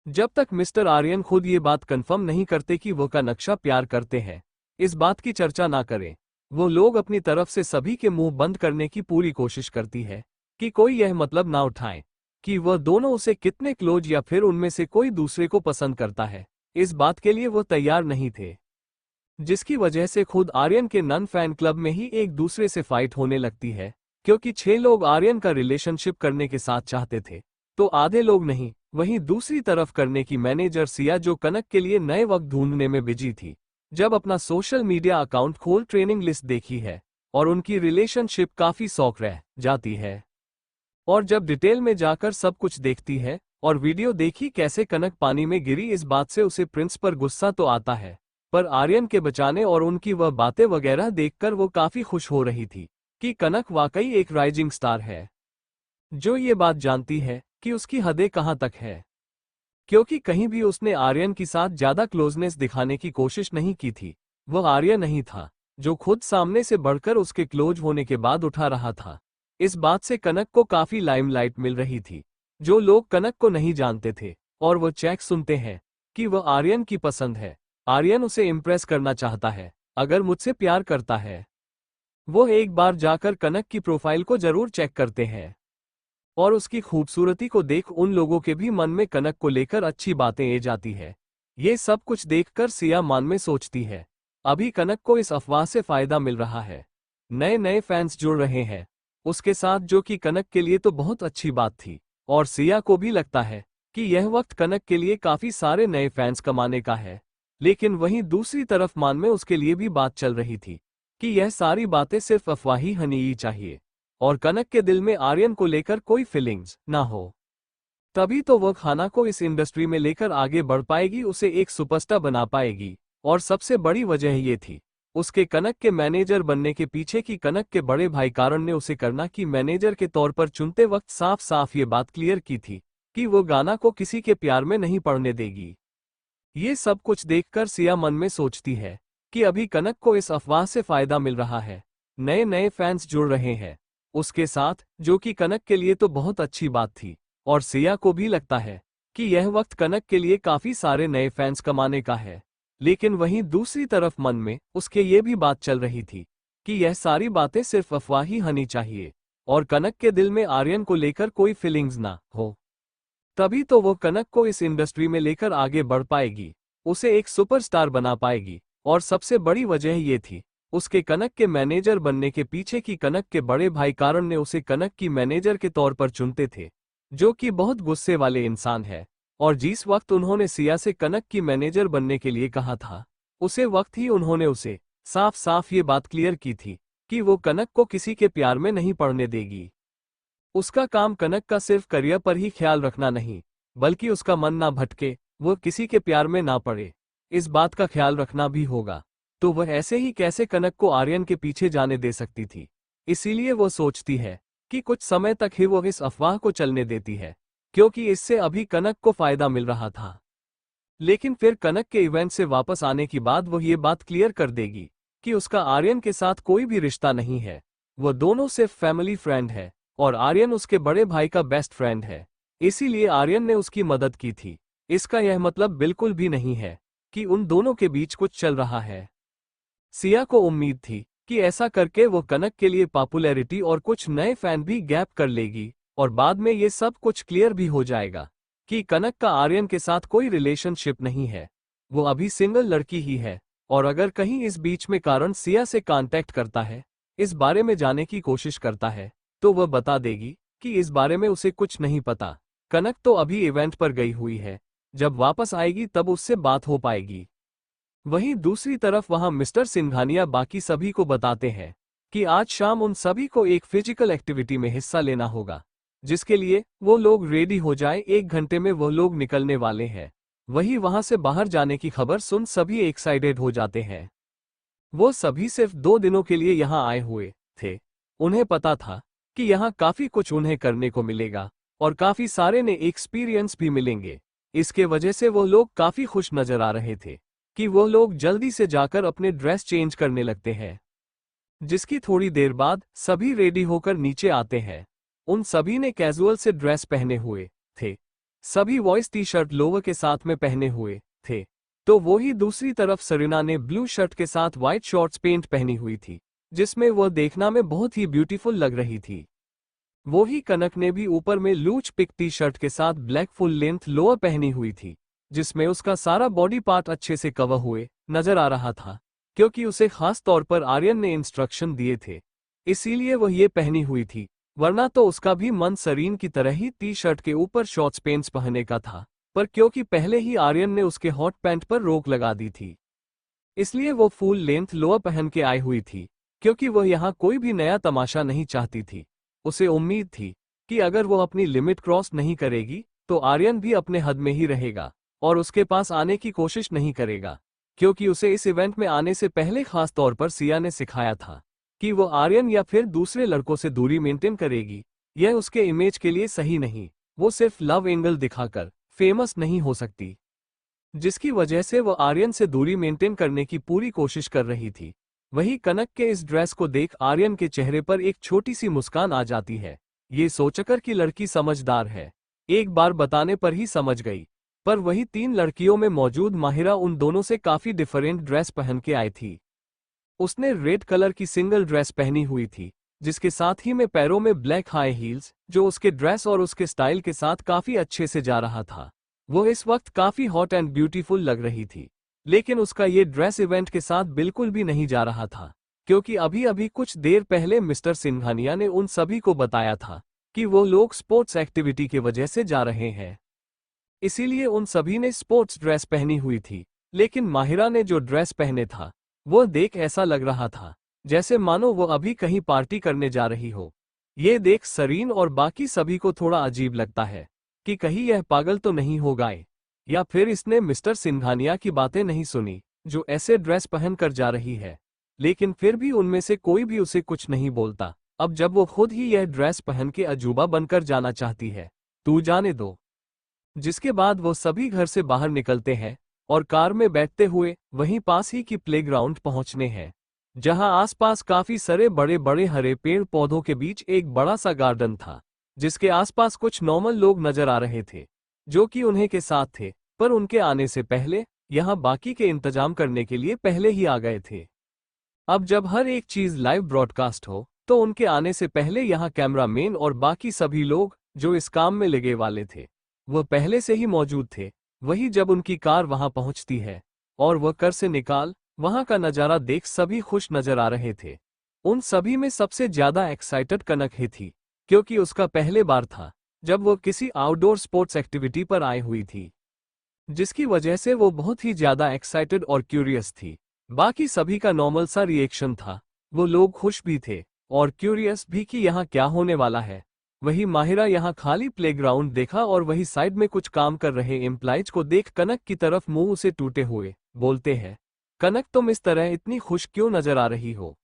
जब तक मिस्टर आर्यन खुद ये बात कंफर्म नहीं करते कि वो का नक्शा प्यार करते हैं, इस बात की चर्चा ना करें। वो लोग अपनी तरफ से सभी के मुंह बंद करने की पूरी कोशिश करती है कि कोई यह मतलब ना उठाए कि वह दोनों उसे कितने क्लोज या फिर उनमें से कोई दूसरे को पसंद करता है। इस बात के लिए वो तैयार नहीं थे, जिसकी वजह से खुद आर्यन के नन फैन क्लब में ही एक दूसरे से फाइट होने लगती है, क्योंकि 6 लोग आर्यन का रिलेशनशिप करने के साथ चाहते थे, तो आधे लोग नहीं। वहीं दूसरी तरफ करने की मैनेजर सिया, जो कनक के लिए नए वक्त ढूंढने में बिजी थी, जब अपना सोशल मीडिया अकाउंट खोल ट्रेनिंग लिस्ट देखी है और उनकी रिलेशनशिप काफी शौक रह जाती है। और जब डिटेल में जाकर सब कुछ देखती है और वीडियो देखी कैसे कनक पानी में गिरी, इस बात से उसे प्रिंस पर गुस्सा तो आता है, पर आर्यन के बचाने और उनकी वह बातें वगैरह देखकर वो काफी खुश हो रही थी कि कनक वाकई एक राइजिंग स्टार है, जो ये बात जानती है कि उसकी हदें कहां तक है। क्योंकि कहीं भी उसने आर्यन के साथ ज्यादा क्लोजनेस दिखाने की कोशिश नहीं की थी। वह आर्यन नहीं था जो खुद सामने से बढ़कर उसके क्लोज होने के बाद उठा रहा था। इस बात से कनक को काफी लाइमलाइट मिल रही थी, जो लोग कनक को नहीं जानते थे, और वो चेक सुनते हैं कि वह आर्यन की पसंद है। आर्यन उसे इम्प्रेस करना चाहता है। अगर मुझसे प्यार करता है, वो एक बार जाकर कनक की प्रोफाइल को जरूर चेक करते हैं, और उसकी खूबसूरती को देख उन लोगों के भी मन में कनक को लेकर अच्छी बातें आ जाती है। ये सब कुछ देखकर सिया मन में सोचती है, अभी कनक को इस अफवाह से फायदा मिल रहा है, नए नए फैंस जुड़ रहे हैं उसके साथ, जो कि कनक के लिए तो बहुत अच्छी बात थी। और सिया को भी लगता है कि यह वक्त कनक के लिए काफी सारे नए फैंस कमाने का है। लेकिन वहीं दूसरी तरफ मन में उसके लिए भी बात चल रही थी कि यह सारी बातें सिर्फ अफवाह ही होनी चाहिए, और कनक के दिल में आर्यन को लेकर कोई फीलिंग्स ना हो। तभी तो वह खाना को इस इंडस्ट्री में लेकर आगे बढ़ पाएगी, उसे एक सुपरस्टार बना पाएगी। और सबसे बड़ी वजह ये थी उसके कनक के मैनेजर बनने के पीछे की कनक के बड़े भाई कारण ने उसे करना की मैनेजर के तौर पर चुनते वक्त साफ साफ ये बात क्लियर की थी कि वो गाना को किसी के प्यार में नहीं पड़ने देगी। ये सब कुछ देखकर सिया मन में सोचती है कि अभी कनक को इस अफवाह से फायदा मिल रहा है, नए नए फैंस जुड़ रहे हैं उसके साथ, जो कि कनक के लिए तो बहुत अच्छी बात थी। और सिया को भी लगता है कि यह वक्त कनक के लिए काफी सारे नए फैंस कमाने का है। लेकिन वहीं दूसरी तरफ मन में उसके ये भी बात चल रही थी कि यह सारी बातें सिर्फ अफवाह ही होनी चाहिए, और कनक के दिल में आर्यन को लेकर कोई फीलिंग्स ना हो। तभी तो वो कनक को इस इंडस्ट्री में लेकर आगे बढ़ पाएगी, उसे एक सुपरस्टार बना पाएगी। और सबसे बड़ी वजह ये थी उसके कनक के मैनेजर बनने के पीछे की कनक के बड़े भाई कारण ने उसे कनक की मैनेजर के तौर पर चुनते थे, जो कि बहुत गुस्से वाले इंसान है। और जिस वक्त उन्होंने सिया से कनक की मैनेजर बनने के लिए कहा था, उसे वक्त ही उन्होंने उसे साफ साफ ये बात क्लियर की थी कि वो कनक को किसी के प्यार में नहीं पड़ने देगी। उसका काम कनक का सिर्फ करियर पर ही ख्याल रखना नहीं, बल्कि उसका मन ना भटके, वो किसी के प्यार में ना पड़े, इस बात का ख्याल रखना भी होगा। तो वह ऐसे ही कैसे कनक को आर्यन के पीछे जाने दे सकती थी। इसीलिए वो सोचती है कि कुछ समय तक ही वो इस अफवाह को चलने देती है, क्योंकि इससे अभी कनक को फायदा मिल रहा था। लेकिन फिर कनक के इवेंट से वापस आने के बाद वो ये बात क्लियर कर देगी कि उसका आर्यन के साथ कोई भी रिश्ता नहीं है, वो दोनों सिर्फ फैमिली फ्रेंड है, और आर्यन उसके बड़े भाई का बेस्ट फ्रेंड है। इसीलिए आर्यन ने उसकी मदद की थी। इसका यह मतलब बिल्कुल भी नहीं है कि उन दोनों के बीच कुछ चल रहा है। सिया को उम्मीद थी कि ऐसा करके वो कनक के लिए पॉपुलैरिटी और कुछ नए फैन भी गैप कर लेगी, और बाद में ये सब कुछ क्लियर भी हो जाएगा कि कनक का आर्यन के साथ कोई रिलेशनशिप नहीं है, वो अभी सिंगल लड़की ही है। और अगर कहीं इस बीच में कारण सिया से कांटेक्ट करता है, इस बारे में जाने की कोशिश करता है, तो वह बता देगी कि इस बारे में उसे कुछ नहीं पता। कनक तो अभी इवेंट पर गई हुई है, जब वापस आएगी तब उससे बात हो पाएगी। वहीं दूसरी तरफ वहां मिस्टर सिंघानिया बाकी सभी को बताते हैं कि आज शाम उन सभी को एक फिजिकल एक्टिविटी में हिस्सा लेना होगा, जिसके लिए वो लोग रेडी हो जाए। 1 घंटे में वो लोग निकलने वाले हैं। वही वहां से बाहर जाने की खबर सुन सभी एक्साइटेड हो जाते हैं। वो सभी सिर्फ 2 दिनों के लिए यहाँ आए हुए थे। उन्हें पता था कि यहाँ काफी कुछ उन्हें करने को मिलेगा और काफी सारे ने एक्सपीरियंस भी मिलेंगे। इसके वजह से वो लोग काफी खुश नजर आ रहे थे कि वो लोग जल्दी से जाकर अपने ड्रेस चेंज करने लगते हैं। जिसकी थोड़ी देर बाद सभी रेडी होकर नीचे आते हैं। उन सभी ने कैजुअल से ड्रेस पहने हुए थे। सभी वॉइस टी शर्ट लोवर के साथ में पहने हुए थे। तो वो ही दूसरी तरफ सरीना ने ब्लू शर्ट के साथ व्हाइट शॉर्ट्स पेंट पहनी हुई थी, जिसमें वह देखना में बहुत ही ब्यूटीफुल लग रही थी। वो ही कनक ने भी ऊपर में लूज पिक टी शर्ट के साथ ब्लैक फुल लेंथ लोअर पहनी हुई थी, जिसमें उसका सारा बॉडी पार्ट अच्छे से कवर हुए नजर आ रहा था, क्योंकि उसे खास तौर पर आर्यन ने इंस्ट्रक्शन दिए थे, इसीलिए वह ये पहनी हुई थी। वरना तो उसका भी मन सरीन की तरह ही टी शर्ट के ऊपर शॉर्ट्स पेंट्स पहनने का था, पर क्योंकि पहले ही आर्यन ने उसके हॉट पैंट पर रोक लगा दी थी, इसलिए वो फुल लेंथ लोअर पहन के आई हुई थी, क्योंकि वह यहाँ कोई भी नया तमाशा नहीं चाहती थी। उसे उम्मीद थी कि अगर वो अपनी लिमिट क्रॉस नहीं करेगी तो आर्यन भी अपने हद में ही रहेगा और उसके पास आने की कोशिश नहीं करेगा, क्योंकि उसे इस इवेंट में आने से पहले खास तौर पर सिया ने सिखाया था कि वो आर्यन या फिर दूसरे लड़कों से दूरी मेंटेन करेगी। यह उसके इमेज के लिए सही नहीं। वो सिर्फ लव एंगल दिखाकर फेमस नहीं हो सकती, जिसकी वजह से वो आर्यन से दूरी मेंटेन करने की पूरी कोशिश कर रही थी। वही कनक के इस ड्रेस को देख आर्यन के चेहरे पर एक छोटी सी मुस्कान आ जाती है। ये सोचकर कि लड़की समझदार है, एक बार बताने पर ही समझ गई। पर वही 3 लड़कियों में मौजूद माहिरा उन दोनों से काफी डिफरेंट ड्रेस पहन के आई थी। उसने रेड कलर की सिंगल ड्रेस पहनी हुई थी, जिसके साथ ही में पैरों में ब्लैक हाई हील्स, जो उसके ड्रेस और उसके स्टाइल के साथ काफी अच्छे से जा रहा था। वो इस वक्त काफी हॉट एंड ब्यूटीफुल लग रही थी, लेकिन उसका ये ड्रेस इवेंट के साथ बिल्कुल भी नहीं जा रहा था, क्योंकि अभी अभी कुछ देर पहले मिस्टर सिंघानिया ने उन सभी को बताया था कि वो लोग स्पोर्ट्स एक्टिविटी की वजह से जा रहे हैं। इसीलिए उन सभी ने स्पोर्ट्स ड्रेस पहनी हुई थी, लेकिन माहिरा ने जो ड्रेस पहने था वो देख ऐसा लग रहा था जैसे मानो वो अभी कहीं पार्टी करने जा रही हो। ये देख सरीन और बाकी सभी को थोड़ा अजीब लगता है कि कहीं यह पागल तो नहीं हो गए, या फिर इसने मिस्टर सिंघानिया की बातें नहीं सुनी जो ऐसे ड्रेस पहन कर जा रही है। लेकिन फिर भी उनमें से कोई भी उसे कुछ नहीं बोलता। अब जब वो खुद ही यह ड्रेस पहन के अजूबा बनकर जाना चाहती है, तू जाने दो। जिसके बाद वो सभी घर से बाहर निकलते हैं और कार में बैठते हुए वहीं पास ही की प्लेग्राउंड पहुंचने हैं, जहां आसपास काफी सारे बड़े बड़े हरे पेड़ पौधों के बीच एक बड़ा सा गार्डन था, जिसके आसपास कुछ नॉर्मल लोग नजर आ रहे थे जो कि उन्हें के साथ थे, पर उनके आने से पहले यहां बाकी के इंतजाम करने के लिए पहले ही आ गए थे। अब जब हर एक चीज लाइव ब्रॉडकास्ट हो तो उनके आने से पहले यहां कैमरामैन और बाकी सभी लोग जो इस काम में लगे वाले थे वह पहले से ही मौजूद थे। वही जब उनकी कार वहां पहुंचती है और वह कर से निकाल वहां का नजारा देख सभी खुश नजर आ रहे थे। उन सभी में सबसे ज्यादा एक्साइटेड कनक ही थी, क्योंकि उसका पहले बार था जब वो किसी आउटडोर स्पोर्ट्स एक्टिविटी पर आई हुई थी, जिसकी वजह से वो बहुत ही ज्यादा एक्साइटेड और क्यूरियस थी। बाकी सभी का नॉर्मल सा रिएक्शन था। वो लोग खुश भी थे और क्यूरियस भी कि यहाँ क्या होने वाला है। वही माहिरा यहाँ खाली प्लेग्राउंड देखा और वही साइड में कुछ काम कर रहे एम्प्लॉइज को देख कनक की तरफ मुंह से टूटे हुए बोलते हैं, कनक तुम इस तरह इतनी खुश क्यों नजर आ रही हो?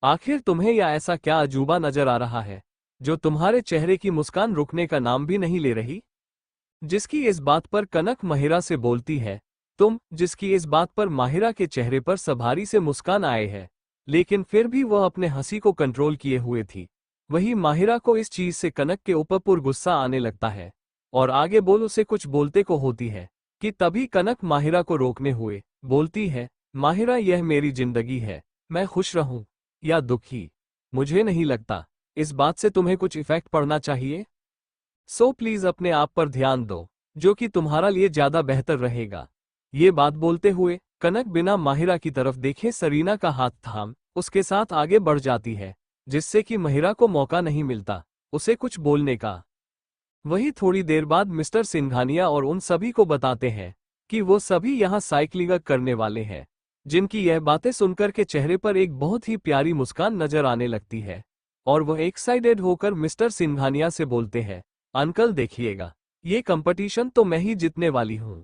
आखिर तुम्हें या ऐसा क्या अजूबा नजर आ रहा है जो तुम्हारे चेहरे की मुस्कान रुकने का नाम भी नहीं ले रही? जिसकी इस बात पर कनक माहिरा से बोलती है, जिसकी इस बात पर माहिरा के चेहरे पर सभारी से मुस्कान आए है, लेकिन फिर भी वह अपने हंसी को कंट्रोल किए हुए थी। वही माहिरा को इस चीज से कनक के ऊपर पुर गुस्सा आने लगता है और आगे बोल उसे कुछ बोलते को होती है कि तभी कनक माहिरा को रोकने हुए बोलती है, माहिरा यह मेरी जिंदगी है, मैं खुश रहूं या दुखी मुझे नहीं लगता इस बात से तुम्हें कुछ इफेक्ट पड़ना चाहिए। सो प्लीज अपने आप पर ध्यान दो, जो कि तुम्हारा लिए ज्यादा बेहतर रहेगा। ये बात बोलते हुए कनक बिना माहिरा की तरफ देखे सरीना का हाथ थाम उसके साथ आगे बढ़ जाती है, जिससे कि माहिरा को मौका नहीं मिलता उसे कुछ बोलने का। वही थोड़ी देर बाद मिस्टर सिंघानिया और उन सभी को बताते हैं कि वो सभी यहाँ साइकिलिंग करने वाले हैं। जिनकी यह बातें सुनकर के चेहरे पर एक बहुत ही प्यारी मुस्कान नजर आने लगती है और वह एक्साइटेड होकर मिस्टर सिंघानिया से बोलते हैं, अंकल देखिएगा, ये कंपटीशन तो मैं ही जीतने वाली हूँ।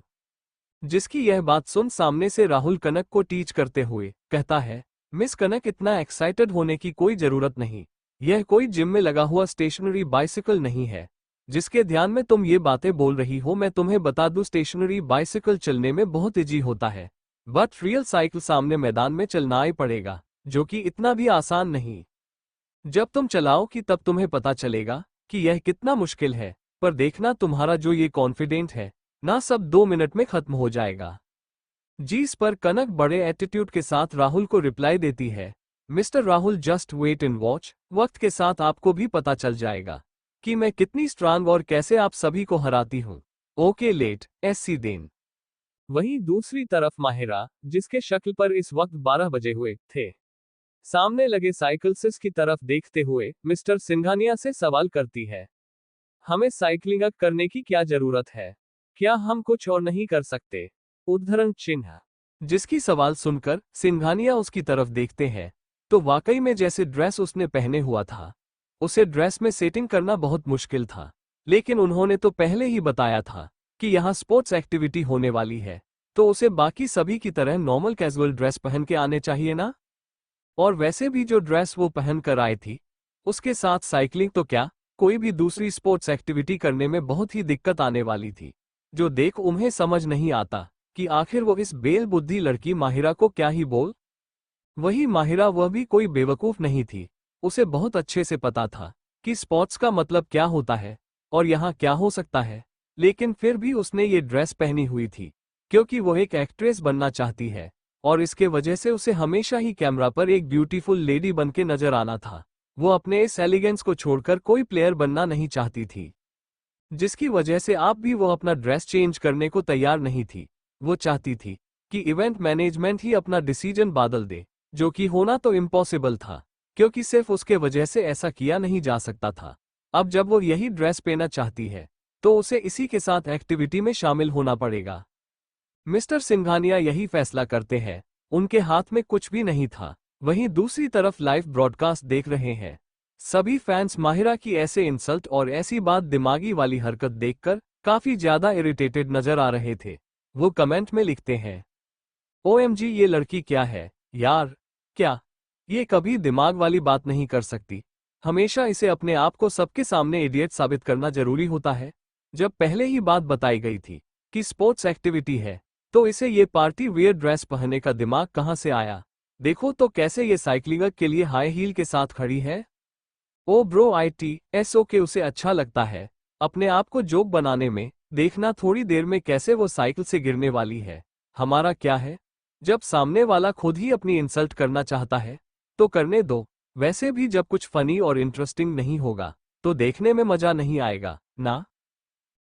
जिसकी यह बात सुन सामने से राहुल कनक को टीच करते हुए कहता है, मिस कनक इतना एक्साइटेड होने की कोई जरूरत नहीं, यह कोई जिम में लगा हुआ स्टेशनरी बाइसिकल नहीं है जिसके ध्यान में तुम ये बातें बोल रही हो। मैं तुम्हें बता दूं, स्टेशनरी बाइसिकल चलने में बहुत इजी होता है, बट रियल साइकिल सामने मैदान में चलना ही पड़ेगा, जो कि इतना भी आसान नहीं। जब तुम चलाओगी तब तुम्हें पता चलेगा कि यह कितना मुश्किल है, पर देखना तुम्हारा जो ये कॉन्फिडेंट है ना, सब 2 मिनट में खत्म हो जाएगा। जिस पर कनक बड़े एटीट्यूड के साथ राहुल को रिप्लाई देती है, mister Rahul just wait and watch, वक्त के साथ आपको भी पता चल जाएगा कि मैं कितनी स्ट्रांग और कैसे आप सभी को हराती हूँ। Okay let's see then. वहीं दूसरी तरफ माहिरा, जिसके शक्ल पर इस वक्त 12 बजे हुए थे, सामने लगे साइकिल्स की तरफ देखते हुए मिस्टर सिंघानिया से सवाल करती है, हमें साइकिलिंग करने की क्या जरूरत है, क्या हम कुछ और नहीं कर सकते? उद्धरण चिन्ह। जिसकी सवाल सुनकर सिंघानिया उसकी तरफ देखते हैं तो वाकई में जैसे ड्रेस उसने पहने हुआ था, उसे ड्रेस में सेटिंग करना बहुत मुश्किल था, लेकिन उन्होंने तो पहले ही बताया था कि यहाँ स्पोर्ट्स एक्टिविटी होने वाली है, तो उसे बाकी सभी की तरह नॉर्मल कैजुअल ड्रेस पहन के आने चाहिए ना। और वैसे भी जो ड्रेस वो पहन कर आई थी, उसके साथ साइकिलिंग तो क्या, कोई भी दूसरी स्पोर्ट्स एक्टिविटी करने में बहुत ही दिक्कत आने वाली थी, जो देख उन्हें समझ नहीं आता कि आखिर वो इस बेलबुद्धि लड़की माहिरा को क्या ही बोल। वही माहिरा, वह भी कोई बेवकूफ नहीं थी, उसे बहुत अच्छे से पता था कि स्पोर्ट्स का मतलब क्या होता है और यहाँ क्या हो सकता है, लेकिन फिर भी उसने ये ड्रेस पहनी हुई थी क्योंकि वो एक एक्ट्रेस बनना चाहती है और इसके वजह से उसे हमेशा ही कैमरा पर एक ब्यूटीफुल लेडी बन के नजर आना था। वो अपने इस एलिगेंस को छोड़कर कोई प्लेयर बनना नहीं चाहती थी, जिसकी वजह से आप भी वो अपना ड्रेस चेंज करने को तैयार नहीं थी। वो चाहती थी कि इवेंट मैनेजमेंट ही अपना डिसीजन बदल दे, जो कि होना तो इम्पॉसिबल था क्योंकि सिर्फ उसके वजह से ऐसा किया नहीं जा सकता था। अब जब वो यही ड्रेस पहनना चाहती है तो उसे इसी के साथ एक्टिविटी में शामिल होना पड़ेगा। मिस्टर सिंघानिया यही फैसला करते हैं, उनके हाथ में कुछ भी नहीं था। वहीं दूसरी तरफ लाइव ब्रॉडकास्ट देख रहे हैं सभी फैंस माहिरा की ऐसे इंसल्ट और ऐसी बात दिमागी वाली हरकत देखकर काफी ज्यादा इरिटेटेड नजर आ रहे थे। वो कमेंट में लिखते हैं, ओएमजी ये लड़की क्या है यार, क्या ये कभी दिमाग वाली बात नहीं कर सकती, हमेशा इसे अपने आप को सबके सामने इडियट साबित करना जरूरी होता है। जब पहले ही बात बताई गई थी कि स्पोर्ट्स एक्टिविटी है तो इसे ये पार्टी वियर ड्रेस पहनने का दिमाग कहां से आया। देखो तो कैसे ये साइकिलिंग के लिए हाई हील के साथ खड़ी है। ओ ब्रो ITSO के उसे अच्छा लगता है अपने आप को जोक बनाने में, देखना थोड़ी देर में कैसे वो साइकिल से गिरने वाली है। हमारा क्या है, जब सामने वाला खुद ही अपनी इंसल्ट करना चाहता है तो करने दो, वैसे भी जब कुछ फनी और इंटरेस्टिंग नहीं होगा तो देखने में मजा नहीं आएगा ना।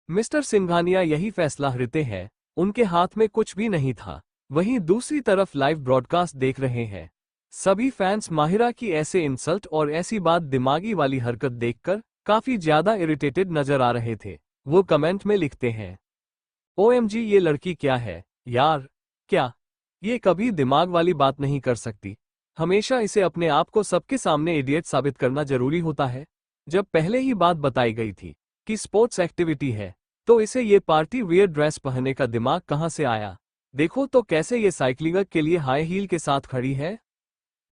मिस्टर सिंघानिया यही फैसला लेते हैं, उनके हाथ में कुछ भी नहीं था। वहीं दूसरी तरफ लाइव ब्रॉडकास्ट देख रहे हैं सभी फैंस माहिरा की ऐसे इंसल्ट और ऐसी बात दिमागी वाली हरकत देखकर काफी ज्यादा इरिटेटेड नजर आ रहे थे। वो कमेंट में लिखते हैं, ओएमजी ये लड़की क्या है यार, क्या ये कभी दिमाग वाली बात नहीं कर सकती, हमेशा इसे अपने आप को सबके सामने इडियट साबित करना जरूरी होता है। जब पहले ही बात बताई गई थी कि स्पोर्ट्स एक्टिविटी है तो इसे ये पार्टी वियर ड्रेस पहनने का दिमाग कहां से आया। देखो तो कैसे ये साइकिलिंग के लिए हाई हील के साथ खड़ी है।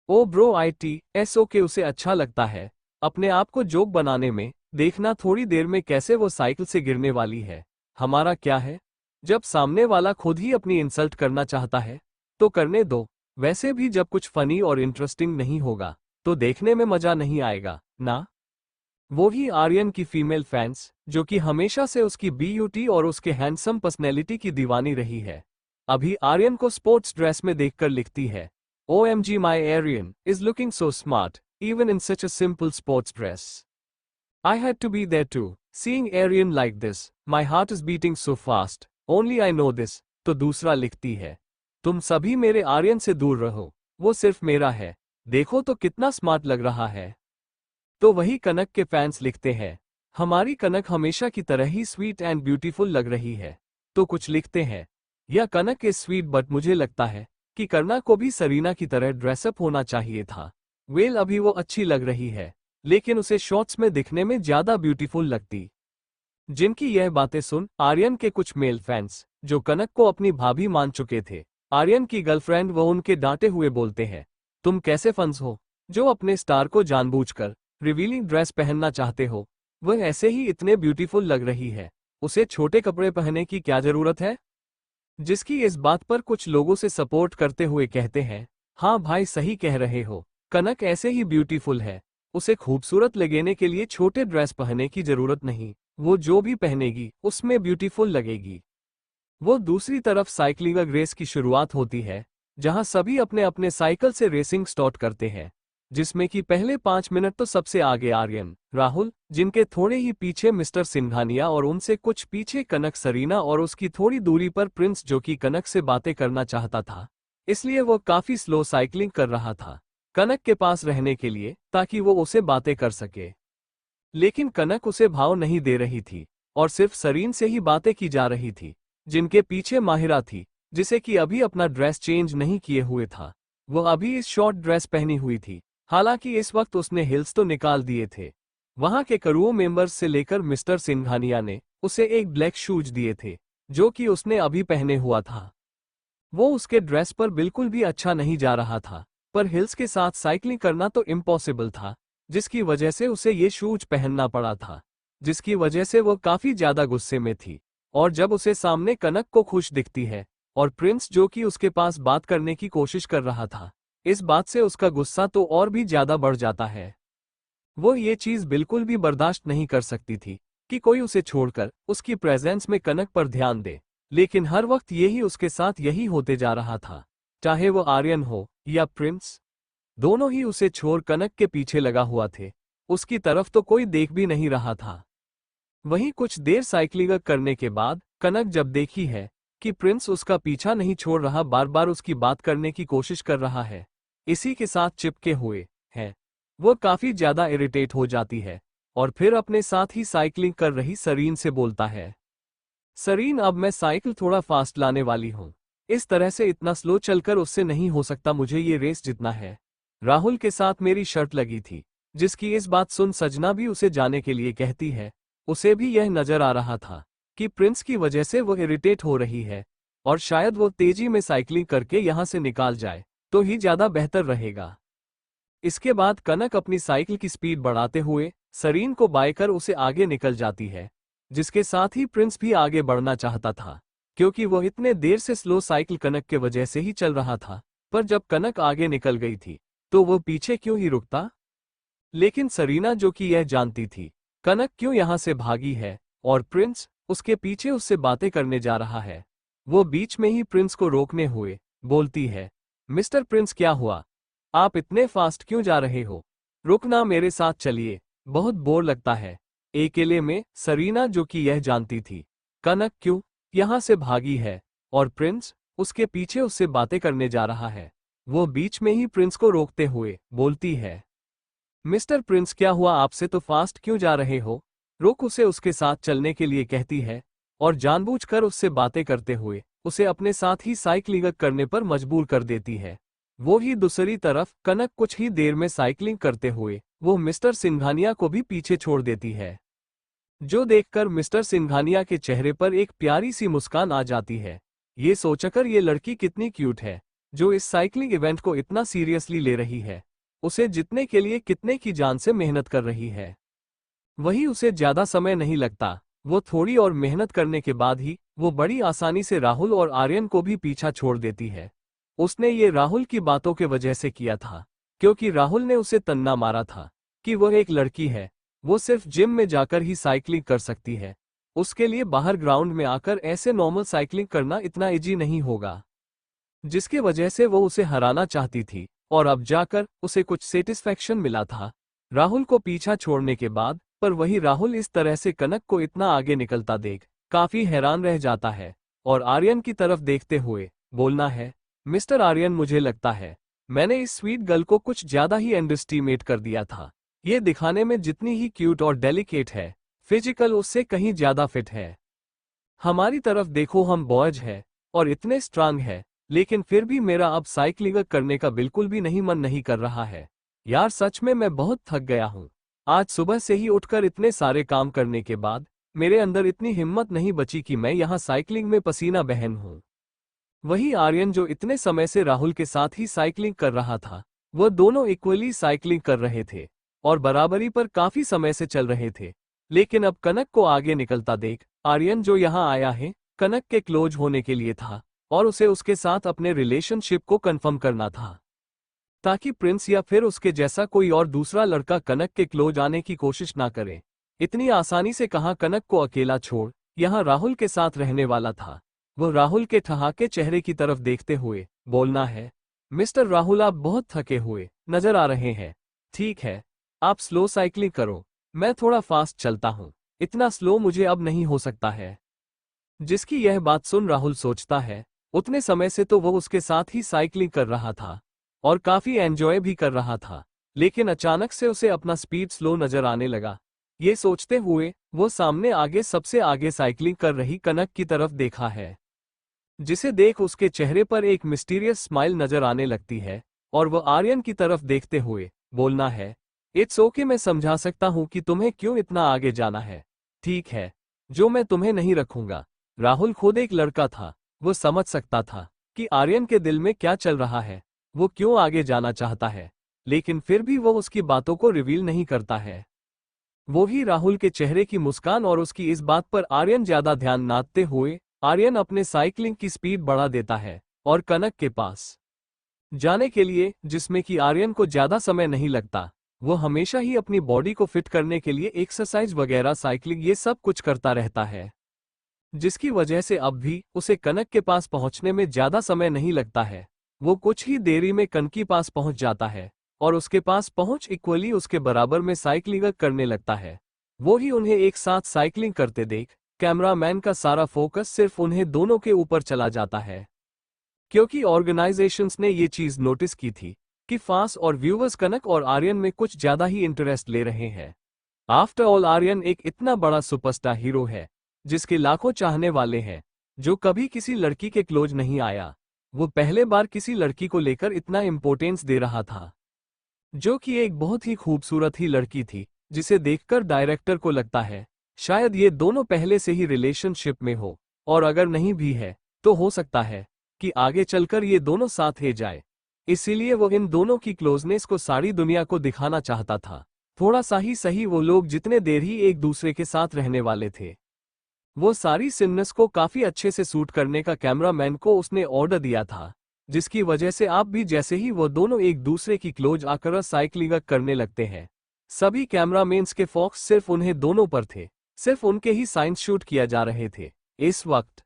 ओ ब्रो ITSO के उसे अच्छा लगता है अपने आप को जोक बनाने में, देखना थोड़ी देर में कैसे वो साइकिल से गिरने वाली है। हमारा क्या है, जब सामने वाला खुद ही अपनी इंसल्ट करना चाहता है तो करने दो, वैसे भी जब कुछ फनी और इंटरेस्टिंग नहीं होगा तो देखने में मजा नहीं आएगा ना। वो ही आर्यन की फीमेल फैंस, जो कि हमेशा से उसकी ब्यूटी और उसके हैंडसम पर्सनैलिटी की दीवानी रही है, अभी आर्यन को स्पोर्ट्स ड्रेस में देखकर लिखती है, OMG my Aryan is looking so smart, even in such a simple sports dress. I had to be there too, seeing Aryan like this, my heart is beating so fast, only I know this। तो दूसरा लिखती है, तुम सभी मेरे आर्यन से दूर रहो, वो सिर्फ मेरा है, देखो तो कितना स्मार्ट लग रहा है। तो वही कनक के फैंस लिखते हैं, हमारी कनक हमेशा की तरह ही स्वीट एंड ब्यूटीफुल लग रही है। तो कुछ लिखते हैं, यह कनक इज स्वीट बट मुझे लगता है कि करना को भी सरीना की तरह ड्रेसअप होना चाहिए था। वेल अभी वो अच्छी लग रही है, लेकिन उसे शॉर्ट्स में दिखने में ज्यादा ब्यूटीफुल लगती। जिनकी यह बातें सुन आर्यन के कुछ मेल फैंस, जो कनक को अपनी भाभी मान चुके थे, आर्यन की गर्लफ्रेंड वो उनके डांटे हुए बोलते हैं, तुम कैसे फंस हो जो अपने स्टार को जानबूझकर रिवीलिंग ड्रेस पहनना चाहते हो। वह ऐसे ही इतने ब्यूटीफुल लग रही है, उसे छोटे कपड़े पहनने की क्या जरूरत है। जिसकी इस बात पर कुछ लोगों से सपोर्ट करते हुए कहते हैं, हाँ भाई सही कह रहे हो, कनक ऐसे ही ब्यूटीफुल है, उसे खूबसूरत लगने के लिए छोटे ड्रेस पहनने की जरूरत नहीं, वो जो भी पहनेगी उसमें ब्यूटीफुल लगेगी। वो दूसरी तरफ साइकिलिंग रेस की शुरुआत होती है, जहां सभी अपने अपने साइकिल से रेसिंग स्टार्ट करते हैं, जिसमें कि पहले 5 मिनट तो सबसे आगे आर्यन, राहुल, जिनके थोड़े ही पीछे मिस्टर सिंघानिया और उनसे कुछ पीछे कनक, सरीना और उसकी थोड़ी दूरी पर प्रिंस, जो कि कनक से बातें करना चाहता था, इसलिए वो काफी स्लो साइकिलिंग कर रहा था कनक के पास रहने के लिए, ताकि वो उसे बातें कर सके। लेकिन कनक उसे भाव नहीं दे रही थी और सिर्फ सरीन से ही बातें की जा रही थी, जिनके पीछे माहिरा थी, जिसे कि अभी अपना ड्रेस चेंज नहीं किए हुए था। वह अभी इस शॉर्ट ड्रेस पहनी हुई थी, हालांकि इस वक्त उसने हिल्स तो निकाल दिए थे। वहां के क्रू मेंबर्स से लेकर मिस्टर सिंघानिया ने उसे एक ब्लैक शूज दिए थे, जो कि उसने अभी पहने हुआ था। वो उसके ड्रेस पर बिल्कुल भी अच्छा नहीं जा रहा था, पर हिल्स के साथ साइकिलिंग करना तो इम्पॉसिबल था, जिसकी वजह से उसे ये शूज पहनना पड़ा था, जिसकी वजह से वो काफी ज्यादा गुस्से में थी। और जब उसे सामने कनक को खुश दिखती है और प्रिंस, जो कि उसके पास बात करने की कोशिश कर रहा था, इस बात से उसका गुस्सा तो और भी ज्यादा बढ़ जाता है। वो ये चीज बिल्कुल भी बर्दाश्त नहीं कर सकती थी कि कोई उसे छोड़कर उसकी प्रेजेंस में कनक पर ध्यान दे, लेकिन हर वक्त यही उसके साथ यही होते जा रहा था। चाहे वो आर्यन हो या प्रिंस, दोनों ही उसे छोड़ कनक के पीछे लगा हुआ थे, उसकी तरफ तो कोई देख भी नहीं रहा था। वहीं कुछ देर साइकिलिंग करने के बाद कनक जब देखी है कि प्रिंस उसका पीछा नहीं छोड़ रहा, बार बार उसकी बात करने की कोशिश कर रहा है, इसी के साथ चिपके हुए है, वो काफी ज्यादा इरिटेट हो जाती है और फिर अपने साथ ही साइकिलिंग कर रही सरीन से बोलता है, सरीन अब मैं साइकिल थोड़ा फास्ट लाने वाली हूँ, इस तरह से इतना स्लो चलकर उससे नहीं हो सकता, मुझे ये रेस जीतना है। राहुल के साथ मेरी शर्त लगी थी। जिसकी इस बात सुन सजना भी उसे जाने के लिए कहती है। उसे भी यह नजर आ रहा था कि प्रिंस की वजह से वो इरिटेट हो रही है और शायद वो तेजी में साइकिलिंग करके यहां से निकाल जाए तो ही ज्यादा बेहतर रहेगा। इसके बाद कनक अपनी साइकिल की स्पीड बढ़ाते हुए सरीन को बाय कर उसे आगे निकल जाती है, जिसके साथ ही प्रिंस भी आगे बढ़ना चाहता था, क्योंकि वो इतने देर से स्लो साइकिल कनक के वजह से ही चल रहा था। पर जब कनक आगे निकल गई थी तो वो पीछे क्यों ही रुकता। लेकिन सरीना, जो कि यह जानती थी कनक क्यों यहां से भागी है और प्रिंस उसके पीछे उससे बातें करने जा रहा है, वो बीच में ही प्रिंस को रोकने हुए बोलती है, मिस्टर प्रिंस क्या हुआ, आप इतने फास्ट क्यों जा रहे हो, रुकना, मेरे साथ चलिए, बहुत बोर लगता है अकेले में। सरीना, जो कि यह जानती थी कनक क्यों यहां से भागी है और प्रिंस उसके पीछे उससे बातें करने जा रहा है, वो बीच में ही प्रिंस को रोकते हुए बोलती है, मिस्टर प्रिंस क्या हुआ, आपसे तो फास्ट क्यों जा रहे हो, रुक, उसे उसके साथ चलने के लिए कहती है और जानबूझकर उससे बातें करते हुए उसे अपने साथ ही साइकिलिंग करने पर मजबूर कर देती है। वो ही दूसरी तरफ कनक कुछ ही देर में साइकिलिंग करते हुए वो मिस्टर सिंघानिया को भी पीछे छोड़ देती है, जो देखकर मिस्टर सिंघानिया के चेहरे पर एक प्यारी सी मुस्कान आ जाती है। ये सोचकर ये लड़की कितनी क्यूट है, जो इस साइकिलिंग इवेंट को इतना सीरियसली ले रही है, उसे जीतने के लिए कितने की जान से मेहनत कर रही है। वही उसे ज्यादा समय नहीं लगता, वो थोड़ी और मेहनत करने के बाद ही वो बड़ी आसानी से राहुल और आर्यन को भी पीछा छोड़ देती है। उसने ये राहुल की बातों के वजह से किया था, क्योंकि राहुल ने उसे तन्ना मारा था कि वह एक लड़की है, वो सिर्फ जिम में जाकर ही साइकिलिंग कर सकती है, उसके लिए बाहर ग्राउंड में आकर ऐसे नॉर्मल साइकिलिंग करना इतना इजी नहीं होगा, जिसके वजह से वो उसे हराना चाहती थी। और अब जाकर उसे कुछ सेटिस्फैक्शन मिला था राहुल को पीछा छोड़ने के बाद। पर वही राहुल इस तरह से कनक को इतना आगे निकलता देख काफी हैरान रह जाता है और आर्यन की तरफ देखते हुए बोलना है, मिस्टर आर्यन, मुझे लगता है मैंने इस स्वीट गर्ल को कुछ ज्यादा ही अंडरस्टिमेट कर दिया था। ये दिखाने में जितनी ही क्यूट और डेलिकेट है, फिजिकल उससे कहीं ज्यादा फिट है। हमारी तरफ देखो, हम बॉयज है और इतने स्ट्रांग है, लेकिन फिर भी मेरा अब साइकिलिंग करने का बिल्कुल भी नहीं मन नहीं कर रहा है। यार सच में मैं बहुत थक गया हूँ। आज सुबह से ही उठकर इतने सारे काम करने के बाद मेरे अंदर इतनी हिम्मत नहीं बची कि मैं यहाँ साइकिलिंग में पसीना बहन हूँ। वही आर्यन जो इतने समय से राहुल के साथ ही साइकिलिंग कर रहा था, वह दोनों इक्वली साइकिलिंग कर रहे थे और बराबरी पर काफी समय से चल रहे थे। लेकिन अब कनक को आगे निकलता देख आर्यन जो यहाँ आया है कनक के क्लोज होने के लिए था और उसे उसके साथ अपने रिलेशनशिप को कंफर्म करना था, ताकि प्रिंस या फिर उसके जैसा कोई और दूसरा लड़का कनक के क्लोज आने की कोशिश ना करे। इतनी आसानी से कहाँ कनक को अकेला छोड़ यहाँ राहुल के साथ रहने वाला था। वह राहुल के ठहाके चेहरे की तरफ देखते हुए बोलना है, मिस्टर राहुल आप बहुत थके हुए नजर आ रहे हैं। ठीक है, आप स्लो साइकिलिंग करो, मैं थोड़ा फास्ट चलता हूँ। इतना स्लो मुझे अब नहीं हो सकता है। जिसकी यह बात सुन राहुल सोचता है, उतने समय से तो वह उसके साथ ही साइकिलिंग कर रहा था और काफी एंजॉय भी कर रहा था, लेकिन अचानक से उसे अपना स्पीड स्लो नजर आने लगा। ये सोचते हुए वो सामने आगे सबसे आगे साइकिलिंग कर रही कनक की तरफ देखा है, जिसे देख उसके चेहरे पर एक मिस्टीरियस स्माइल नजर आने लगती है और वह आर्यन की तरफ देखते हुए बोलना है, इट्स ओके, मैं समझा सकता हूं कि तुम्हें क्यों इतना आगे जाना है। ठीक है, जो मैं तुम्हें नहीं रखूंगा। राहुल खुद एक लड़का था, वो समझ सकता था कि आर्यन के दिल में क्या चल रहा है, वो क्यों आगे जाना चाहता है, लेकिन फिर भी वो उसकी बातों को रिवील नहीं करता है। वो ही राहुल के चेहरे की मुस्कान और उसकी इस बात पर आर्यन ज्यादा ध्यान ना देते हुए आर्यन अपने साइकिलिंग की स्पीड बढ़ा देता है और कनक के पास जाने के लिए, जिसमें कि आर्यन को ज्यादा समय नहीं लगता। वो हमेशा ही अपनी बॉडी को फिट करने के लिए एक्सरसाइज वगैरह साइकिलिंग ये सब कुछ करता रहता है, जिसकी वजह से अब भी उसे कनक के पास पहुंचने में ज्यादा समय नहीं लगता है। वो कुछ ही देरी में कनक के पास पहुंच जाता है और उसके पास पहुंच इक्वली उसके बराबर में साइकिलिंग करने लगता है। वो ही उन्हें एक साथ साइकिलिंग करते देख कैमरामैन का सारा फोकस सिर्फ उन्हें दोनों के ऊपर चला जाता है, क्योंकि ऑर्गेनाइजेशंस ने ये चीज नोटिस की थी कि फास और व्यूवर्स कनक और आर्यन में कुछ ज्यादा ही इंटरेस्ट ले रहे हैं। आफ्टर ऑल आर्यन एक इतना बड़ा सुपरस्टार हीरो है जिसके लाखों चाहने वाले हैं, जो कभी किसी लड़की के क्लोज नहीं आया। वो पहले बार किसी लड़की को लेकर इतना इम्पोर्टेंस दे रहा था, जो कि एक बहुत ही खूबसूरत ही लड़की थी, जिसे देखकर डायरेक्टर को लगता है शायद ये दोनों पहले से ही रिलेशनशिप में हो, और अगर नहीं भी है तो हो सकता है कि आगे चलकर ये दोनों साथ ही जाए। इसीलिए वो इन दोनों की क्लोजनेस को सारी दुनिया को दिखाना चाहता था। थोड़ा सा ही सही, वो लोग जितने देर ही एक दूसरे के साथ रहने वाले थे। वो सारी सीन्स को काफी अच्छे से शूट करने का कैमरामैन को उसने ऑर्डर दिया था, जिसकी वजह से आप भी जैसे ही वो दोनों एक दूसरे की क्लोज आकर साइकिलिंग करने लगते हैं, सभी कैमरामैन्स के फोकस सिर्फ उन्हें दोनों पर थे, सिर्फ उनके ही साइंस शूट किया जा रहे थे इस वक्त।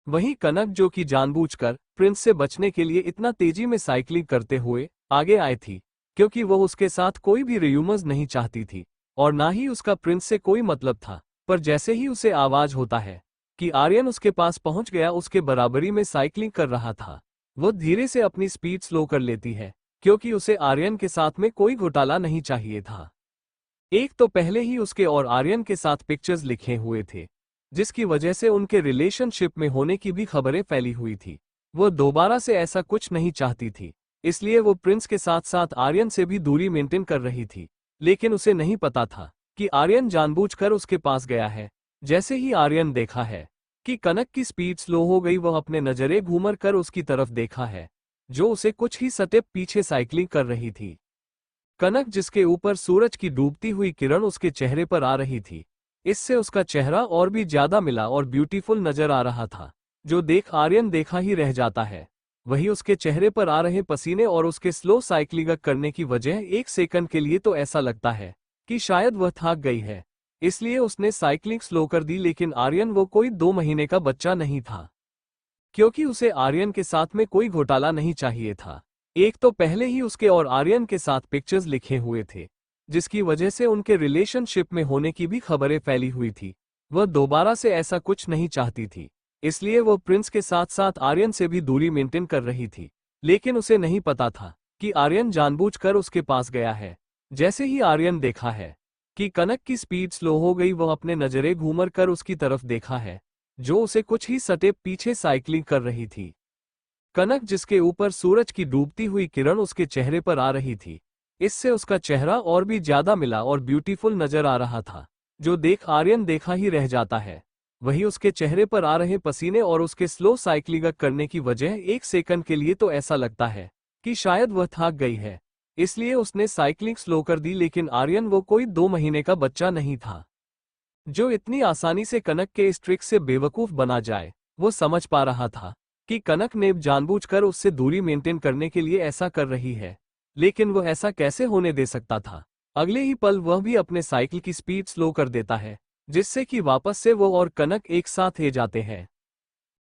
वहीं कनक, जो कि जानबूझकर प्रिंस से बचने के लिए इतना तेजी में साइकिलिंग करते हुए आगे आई थी, क्योंकि वो उसके साथ कोई भी रियूमर्स नहीं चाहती थी और ना ही उसका प्रिंस से कोई मतलब था। पर जैसे ही उसे आवाज होता है कि आर्यन उसके पास पहुंच गया, उसके बराबरी में साइकिलिंग कर रहा था, वो धीरे से अपनी स्पीड स्लो कर लेती है, क्योंकि उसे आर्यन के साथ में कोई घोटाला नहीं चाहिए था। एक तो पहले ही उसके और आर्यन के साथ पिक्चर्स लिखे हुए थे, जिसकी वजह से उनके रिलेशनशिप में होने की भी खबरें फैली हुई थी। वो दोबारा से ऐसा कुछ नहीं चाहती थी, इसलिए वो प्रिंस के साथ साथ आर्यन से भी दूरी मेंटेन कर रही थी। लेकिन उसे नहीं पता था कि आर्यन जानबूझकर उसके पास गया है। जैसे ही आर्यन देखा है कि कनक की स्पीड स्लो हो गई, वह अपने नजरें घूमर कर उसकी तरफ देखा है, जो उसे कुछ ही स्टेप पीछे साइकिलिंग कर रही थी। कनक, जिसके ऊपर सूरज की डूबती हुई किरण उसके चेहरे पर आ रही थी, इससे उसका चेहरा और भी ज्यादा मिला और ब्यूटीफुल नजर आ रहा था, जो देख आर्यन देखा ही रह जाता है। वही उसके चेहरे पर आ रहे पसीने और उसके स्लो साइकिलिंग करने की वजह एक सेकंड के लिए तो ऐसा लगता है कि शायद वह थक गई है, इसलिए उसने साइकिलिंग स्लो कर दी। लेकिन आर्यन वो कोई 2 महीने का बच्चा नहीं था, क्योंकि उसे आर्यन के साथ में कोई घोटाला नहीं चाहिए था। एक तो पहले ही उसके और आर्यन के साथ पिक्चर्स लिखे हुए थे, जिसकी वजह से उनके रिलेशनशिप में होने की भी खबरें फैली हुई थी। वह दोबारा से ऐसा कुछ नहीं चाहती थी, इसलिए वो प्रिंस के साथ साथ आर्यन से भी दूरी मेंटेन कर रही थी। लेकिन उसे नहीं पता था कि आर्यन जानबूझकर उसके पास गया है। जैसे ही आर्यन देखा है कि कनक की स्पीड स्लो हो गई, वह अपने नजरें घूमर कर उसकी तरफ देखा है, जो उसे कुछ ही स्टेप पीछे साइकिलिंग कर रही थी। कनक जिसके ऊपर सूरज की डूबती हुई किरण उसके चेहरे पर आ रही थी, इससे उसका चेहरा और भी ज्यादा मिला और ब्यूटीफुल नजर आ रहा था, जो देख आर्यन देखा ही रह जाता है। वही उसके चेहरे पर आ रहे पसीने और उसके स्लो साइक्लिंग करने की वजह, एक सेकंड के लिए तो ऐसा लगता है कि शायद वह थक गई है, इसलिए उसने साइक्लिंग स्लो कर दी। लेकिन आर्यन वो कोई 2 महीने का बच्चा नहीं था जो इतनी आसानी से कनक के इस ट्रिक से बेवकूफ बना जाए। वो समझ पा रहा था कि कनक ने जानबूझकर उससे दूरी मेंटेन करने के लिए ऐसा कर रही है, लेकिन वह ऐसा कैसे होने दे सकता था। अगले ही पल वह भी अपने साइकिल की स्पीड स्लो कर देता है, जिससे कि वापस से वो और कनक एक साथ हो जाते हैं।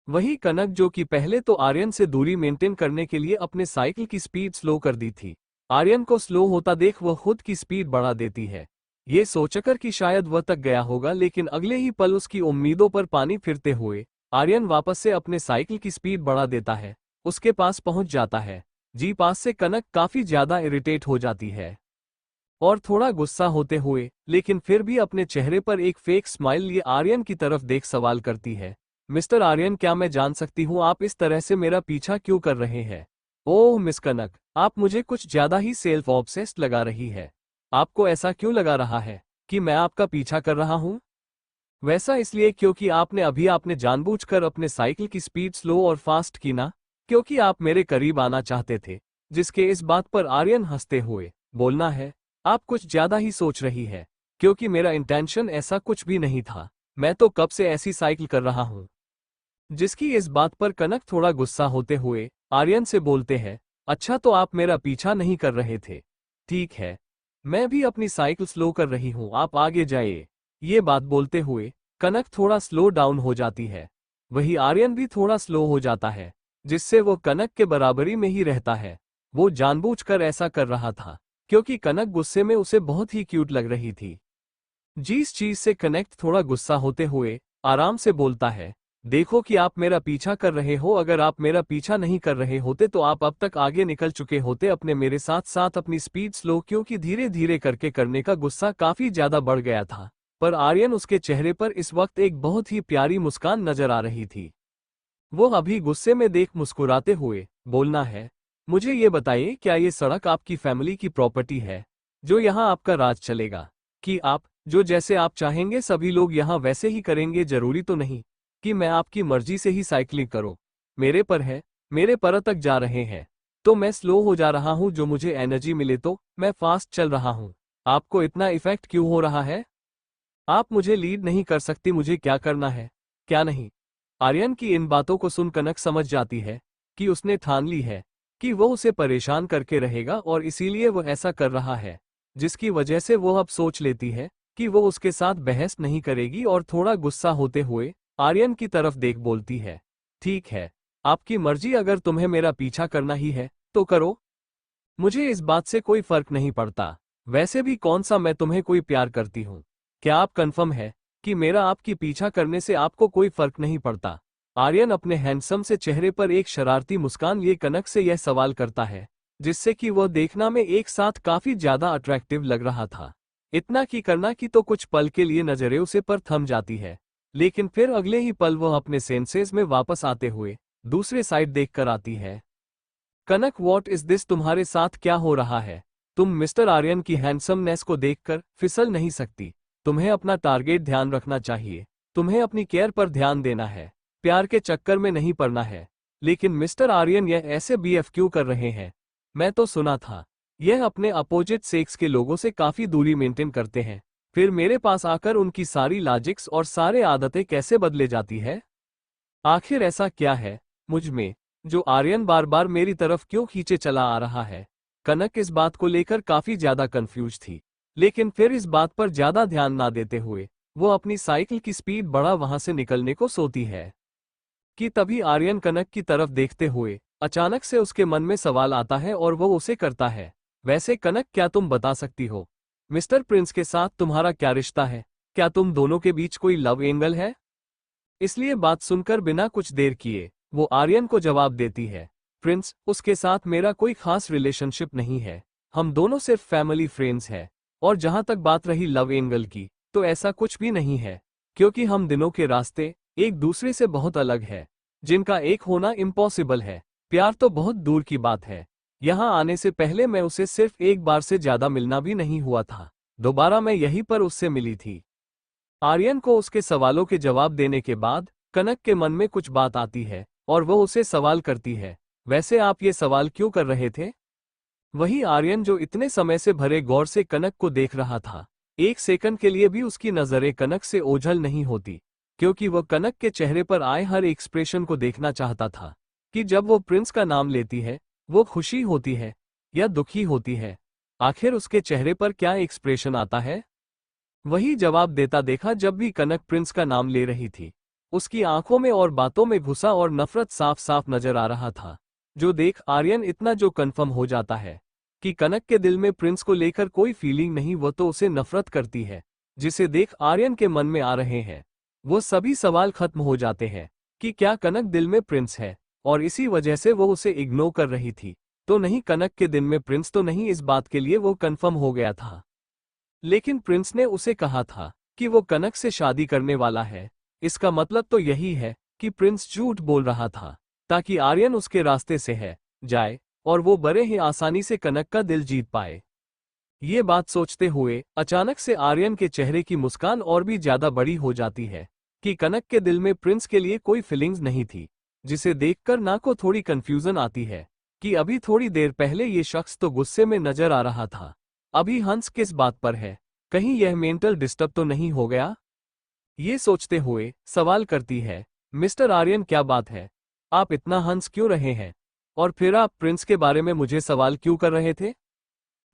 वही कनक जो कि पहले तो आर्यन से दूरी मेंटेन करने के लिए अपने साइकिल की स्पीड स्लो कर दी थी, आर्यन को स्लो होता देख वह खुद की स्पीड बढ़ा देती है, ये सोचकर कि शायद वह तक गया होगा। लेकिन अगले ही पल उसकी उम्मीदों पर पानी फिरते हुए आर्यन वापस से अपने साइकिल की स्पीड बढ़ा देता है, उसके पास पहुंच जाता है। जी पास से कनक काफी ज्यादा इरिटेट हो जाती है और थोड़ा गुस्सा होते हुए, लेकिन फिर भी अपने चेहरे पर एक फेक स्माइल लिए आर्यन की तरफ देख सवाल करती है, मिस्टर आर्यन, क्या मैं जान सकती हूँ आप इस तरह से मेरा पीछा क्यों कर रहे हैं? ओह मिस कनक, आप मुझे कुछ ज्यादा ही सेल्फ ऑब्सेस्ड लगा रही है। आपको ऐसा क्यों लगा रहा है कि मैं आपका पीछा कर रहा हूँ? वैसा इसलिए क्योंकि आपने जानबूझकर अपने साइकिल की स्पीड स्लो और फास्ट की ना, क्योंकि आप मेरे करीब आना चाहते थे। जिसके इस बात पर आर्यन हंसते हुए बोलना है, आप कुछ ज्यादा ही सोच रही है, क्योंकि मेरा इंटेंशन ऐसा कुछ भी नहीं था, मैं तो कब से ऐसी साइकिल कर रहा हूँ। जिसकी इस बात पर कनक थोड़ा गुस्सा होते हुए आर्यन से बोलते हैं, अच्छा तो आप मेरा पीछा नहीं कर रहे थे, ठीक है, मैं भी अपनी साइकिल स्लो कर रही हूँ, आप आगे जाइए। ये बात बोलते हुए कनक थोड़ा स्लो डाउन हो जाती है, वही आर्यन भी थोड़ा स्लो हो जाता है, जिससे वो कनक के बराबरी में ही रहता है। वो जानबूझकर ऐसा कर रहा था क्योंकि कनक गुस्से में उसे बहुत ही क्यूट लग रही थी। जिस चीज से कनेक्ट थोड़ा गुस्सा होते हुए आराम से बोलता है, देखो कि आप मेरा पीछा कर रहे हो, अगर आप मेरा पीछा नहीं कर रहे होते तो आप अब तक आगे निकल चुके होते अपने मेरे साथ साथ अपनी स्पीड स्लो, क्योंकि धीरे धीरे करके करने का गुस्सा काफी ज्यादा बढ़ गया था। पर आर्यन उसके चेहरे पर इस वक्त एक बहुत ही प्यारी मुस्कान नजर आ रही थी। वो अभी गुस्से में देख मुस्कुराते हुए बोलना है, मुझे ये बताइए क्या ये सड़क आपकी फैमिली की प्रॉपर्टी है, जो यहाँ आपका राज चलेगा, कि आप जो जैसे आप चाहेंगे सभी लोग यहाँ वैसे ही करेंगे? जरूरी तो नहीं कि मैं आपकी मर्जी से ही साइकिलिंग करूं, मेरे पर है, मेरे पर तक जा रहे हैं तो मैं स्लो हो जा रहा हूं, जो मुझे एनर्जी मिले तो मैं फास्ट चल रहा हूं, आपको इतना इफेक्ट क्यों हो रहा है? आप मुझे लीड नहीं कर सकती, मुझे क्या करना है क्या नहीं? आर्यन की इन बातों को सुन कनक समझ जाती है कि उसने ठान ली है कि वो उसे परेशान करके रहेगा और इसीलिए वो ऐसा कर रहा है, जिसकी वजह से वो अब सोच लेती है कि वो उसके साथ बहस नहीं करेगी और थोड़ा गुस्सा होते हुए आर्यन की तरफ देख बोलती है, ठीक है, आपकी मर्जी, अगर तुम्हें मेरा पीछा करना ही है तो करो, मुझे इस बात से कोई फर्क नहीं पड़ता। वैसे भी कौन सा मैं तुम्हें कोई प्यार करती हूँ? क्या आप कन्फर्म है कि मेरा आपकी पीछा करने से आपको कोई फर्क नहीं पड़ता? आर्यन अपने हैंडसम से चेहरे पर एक शरारती मुस्कान लिए कनक से यह सवाल करता है, जिससे कि वह देखना में एक साथ काफी ज्यादा अट्रैक्टिव लग रहा था। इतना की करना की तो कुछ पल के लिए नजरें उसे पर थम जाती है, लेकिन फिर अगले ही पल वह अपने सेंसेस में वापस आते हुए दूसरे साइड देख कर आती है। कनक, व्हाट इज दिस, तुम्हारे साथ क्या हो रहा है? तुम मिस्टर आर्यन की हैंडसमनेस को देखकर फिसल नहीं सकती, तुम्हें अपना टारगेट ध्यान रखना चाहिए, तुम्हें अपनी केयर पर ध्यान देना है, प्यार के चक्कर में नहीं पड़ना है। लेकिन मिस्टर आर्यन यह ऐसे बीएफ क्यों कर रहे हैं? मैं तो सुना था यह अपने अपोजिट सेक्स के लोगों से काफी दूरी मेंटेन करते हैं, फिर मेरे पास आकर उनकी सारी लॉजिक्स और सारे आदतें कैसे बदले जाती है? आखिर ऐसा क्या है मुझ में जो आर्यन बार बार मेरी तरफ क्यों खींचे चला आ रहा है? कनक इस बात को लेकर काफी ज्यादा कंफ्यूज थी, लेकिन फिर इस बात पर ज्यादा ध्यान ना देते हुए वो अपनी साइकिल की स्पीड बढ़ा वहां से निकलने को सोती है कि तभी आर्यन कनक की तरफ देखते हुए अचानक से उसके मन में सवाल आता है और वो उसे करता है, वैसे कनक, क्या तुम बता सकती हो मिस्टर प्रिंस के साथ तुम्हारा क्या रिश्ता है? क्या तुम दोनों के बीच कोई लव एंगल है? इसलिए बात सुनकर बिना कुछ देर किए वो आर्यन को जवाब देती है, प्रिंस, उसके साथ मेरा कोई खास रिलेशनशिप नहीं है, हम दोनों सिर्फ फैमिली फ्रेंड्स हैं, और जहां तक बात रही लव एंगल की तो ऐसा कुछ भी नहीं है, क्योंकि हम दिनों के रास्ते एक दूसरे से बहुत अलग है, जिनका एक होना इम्पॉसिबल है। प्यार तो बहुत दूर की बात है। यहाँ आने से पहले मैं उसे सिर्फ एक बार से ज्यादा मिलना भी नहीं हुआ था। दोबारा मैं यहीं पर उससे मिली थी। आर्यन को उसके सवालों के जवाब देने के बाद कनक के मन में कुछ बात आती है और वो उसे सवाल करती है, वैसे आप ये सवाल क्यों कर रहे थे? वही आर्यन जो इतने समय से भरे गौर से कनक को देख रहा था। एक सेकंड के लिए भी उसकी नजरें कनक से ओझल नहीं होती, क्योंकि वह कनक के चेहरे पर आए हर एक्सप्रेशन को देखना चाहता था कि जब वो प्रिंस का नाम लेती है, वो खुशी होती है या दुखी होती है। आखिर उसके चेहरे पर क्या एक्सप्रेशन आता है? वही जवाब देता देखा जब भी कनक प्रिंस का नाम ले रही थी। उसकी आंखों में और बातों में गुस्सा और नफरत साफ साफ नजर आ रहा था, जो देख आर्यन इतना जो कन्फर्म हो जाता है कि कनक के दिल में प्रिंस को लेकर कोई फीलिंग नहीं, वो तो उसे नफरत करती है। जिसे देख आर्यन के मन में आ रहे हैं वो सभी सवाल खत्म हो जाते हैं कि क्या कनक दिल में प्रिंस है और इसी वजह से वो उसे इग्नोर कर रही थी, तो नहीं कनक के दिल में प्रिंस तो नहीं। इस बात के लिए वो कन्फर्म हो गया था। लेकिन प्रिंस ने उसे कहा था कि वो कनक से शादी करने वाला है। इसका मतलब तो यही है कि प्रिंस झूठ बोल रहा था ताकि आर्यन उसके रास्ते से है जाए और वो बड़े ही आसानी से कनक का दिल जीत पाए। ये बात सोचते हुए अचानक से आर्यन के चेहरे की मुस्कान और भी ज्यादा बड़ी हो जाती है कि कनक के दिल में प्रिंस के लिए कोई फीलिंग्स नहीं थी, जिसे देखकर ना को थोड़ी कंफ्यूजन आती है कि अभी थोड़ी देर पहले ये शख्स तो गुस्से में नजर आ रहा था, अभी हंस किस बात पर है? कहीं यह मेंटल डिस्टर्ब तो नहीं हो गया? ये सोचते हुए सवाल करती है, मिस्टर आर्यन क्या बात है? आप इतना हंस क्यों रहे हैं? और फिर आप प्रिंस के बारे में मुझे सवाल क्यों कर रहे थे?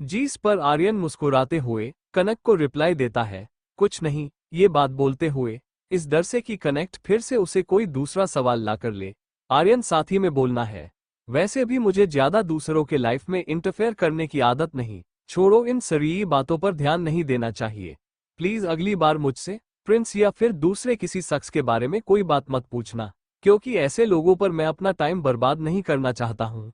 जिस पर आर्यन मुस्कुराते हुए कनक को रिप्लाई देता है, कुछ नहीं। ये बात बोलते हुए इस डर से कि कनेक्ट फिर से उसे कोई दूसरा सवाल ला कर ले, आर्यन साथी में बोलना है, वैसे भी मुझे ज्यादा दूसरों के लाइफ में इंटरफेयर करने की आदत नहीं। छोड़ो, इन सरीई बातों पर ध्यान नहीं देना चाहिए। प्लीज अगली बार मुझसे प्रिंस या फिर दूसरे किसी शख्स के बारे में कोई बात मत पूछना, क्योंकि ऐसे लोगों पर मैं अपना टाइम बर्बाद नहीं करना चाहता हूँ।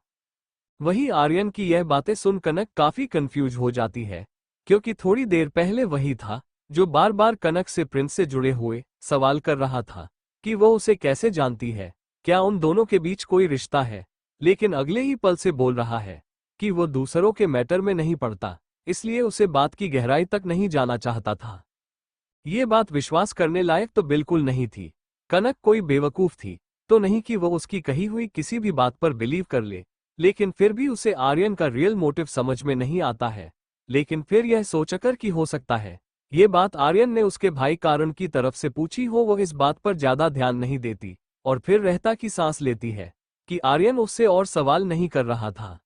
वही आर्यन की यह बातें सुन कनक काफी कंफ्यूज हो जाती है, क्योंकि थोड़ी देर पहले वही था जो बार बार कनक से प्रिंस से जुड़े हुए सवाल कर रहा था कि वो उसे कैसे जानती है, क्या उन दोनों के बीच कोई रिश्ता है। लेकिन अगले ही पल से बोल रहा है कि वो दूसरों के मैटर में नहीं पड़ता, इसलिए उसे बात की गहराई तक नहीं जाना चाहता था। ये बात विश्वास करने लायक तो बिल्कुल नहीं थी। कनक कोई बेवकूफ थी तो नहीं कि वो उसकी कही हुई किसी भी बात पर बिलीव कर ले, लेकिन फिर भी उसे आर्यन का रियल मोटिव समझ में नहीं आता है। लेकिन फिर यह सोचकर कि हो सकता है ये बात आर्यन ने उसके भाई कारण की तरफ से पूछी हो, वो इस बात पर ज्यादा ध्यान नहीं देती और फिर रहता की सांस लेती है कि आर्यन उससे और सवाल नहीं कर रहा था।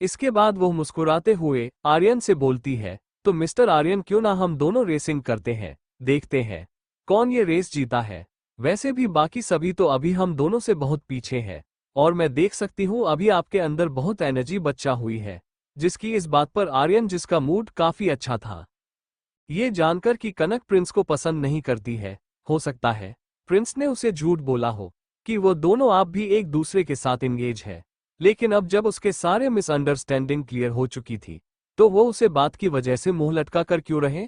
इसके बाद वो मुस्कुराते हुए आर्यन से बोलती है, तो मिस्टर आर्यन क्यों ना हम दोनों रेसिंग करते हैं, देखते हैं कौन ये रेस जीता है। वैसे भी बाकी सभी तो अभी हम दोनों से बहुत पीछे हैं और मैं देख सकती हूँ अभी आपके अंदर बहुत एनर्जी बचा हुई है। जिसकी इस बात पर आर्यन जिसका मूड काफी अच्छा था। ये जानकर कि कनक प्रिंस को पसंद नहीं करती है, हो सकता है प्रिंस ने उसे झूठ बोला हो कि वो दोनों आप भी एक दूसरे के साथ एंगेज है। लेकिन अब जब उसके सारे मिसअंडरस्टैंडिंग क्लियर हो चुकी थी तो वो उसे बात की वजह से मुंह लटका कर क्यों रहे,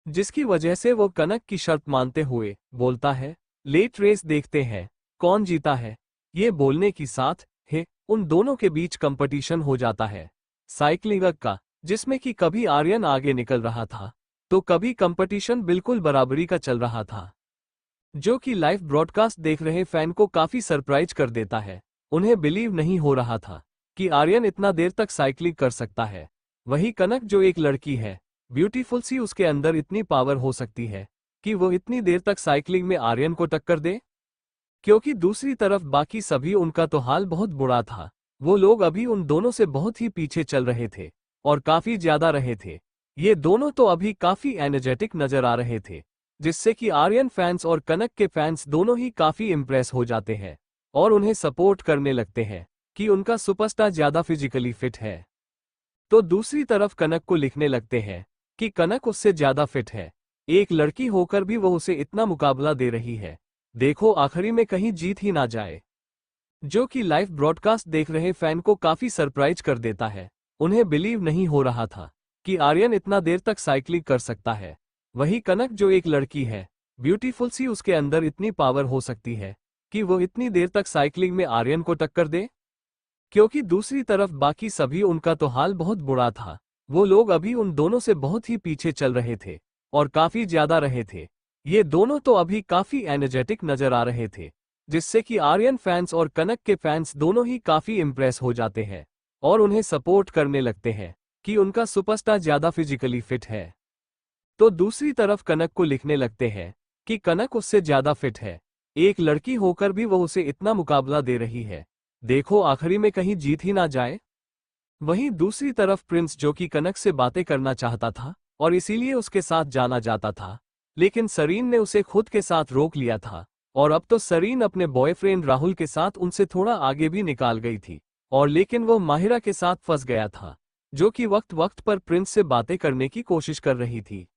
जिसकी वजह से वो कनक की शर्त मानते हुए बोलता है, लेट रेस देखते हैं कौन जीता है। ये बोलने की साथ है उन दोनों के बीच कंपटीशन हो जाता है साइकिलिंग का, जिसमें कि कभी आर्यन आगे निकल रहा था तो कभी कंपटीशन बिल्कुल बराबरी का चल रहा था, जो कि लाइव ब्रॉडकास्ट देख रहे फैन को काफी सरप्राइज कर देता है। उन्हें बिलीव नहीं हो रहा था कि आर्यन इतना देर तक साइकिलिंग कर सकता है। वही कनक जो एक लड़की है, ब्यूटीफुल सी, उसके अंदर इतनी पावर हो सकती है कि वो इतनी देर तक साइकिलिंग में आर्यन को टक्कर दे। क्योंकि दूसरी तरफ बाकी सभी उनका तो हाल बहुत बुरा था। वो लोग अभी उन दोनों से बहुत ही पीछे चल रहे थे और काफी ज्यादा रहे थे। ये दोनों तो अभी काफी एनर्जेटिक नजर आ रहे थे, जिससे कि आर्यन फैंस और कनक के फैंस दोनों ही काफी इम्प्रेस हो जाते हैं और उन्हें सपोर्ट करने लगते हैं कि उनका सुपरस्टार ज्यादा फिजिकली फिट है। तो दूसरी तरफ कनक को लिखने लगते हैं कि कनक उससे ज्यादा फिट है, एक लड़की होकर भी वो उसे इतना मुकाबला दे रही है, देखो आखिरी में कहीं जीत ही ना जाए। जो कि लाइव ब्रॉडकास्ट देख रहे फैन को काफी सरप्राइज कर देता है। उन्हें बिलीव नहीं हो रहा था कि आर्यन इतना देर तक साइकिलिंग कर सकता है। वही कनक जो एक लड़की है, ब्यूटीफुल सी, उसके अंदर इतनी पावर हो सकती है कि वो इतनी देर तक साइकिलिंग में आर्यन को टक्कर दे। क्योंकि दूसरी तरफ बाकी सभी उनका तो हाल बहुत बुरा था। वो लोग अभी उन दोनों से बहुत ही पीछे चल रहे थे और काफी ज्यादा रहे थे। ये दोनों तो अभी काफी एनर्जेटिक नजर आ रहे थे, जिससे कि आर्यन फैंस और कनक के फैंस दोनों ही काफी इम्प्रेस हो जाते हैं और उन्हें सपोर्ट करने लगते हैं कि उनका सुपरस्टार ज्यादा फिजिकली फिट है। तो दूसरी तरफ कनक को लिखने लगते हैं कि कनक उससे ज्यादा फिट है, एक लड़की होकर भी वो उसे इतना मुकाबला दे रही है, देखो आखिरी में कहीं जीत ही ना जाए। वहीं दूसरी तरफ प्रिंस, जो कि कनक से बातें करना चाहता था और इसीलिए उसके साथ जाना जाता था, लेकिन सरीन ने उसे खुद के साथ रोक लिया था और अब तो सरीन अपने बॉयफ्रेंड राहुल के साथ उनसे थोड़ा आगे भी निकाल गई थी और लेकिन वो माहिरा के साथ फंस गया था, जो कि वक्त वक्त पर प्रिंस से बातें करने की कोशिश कर रही थी,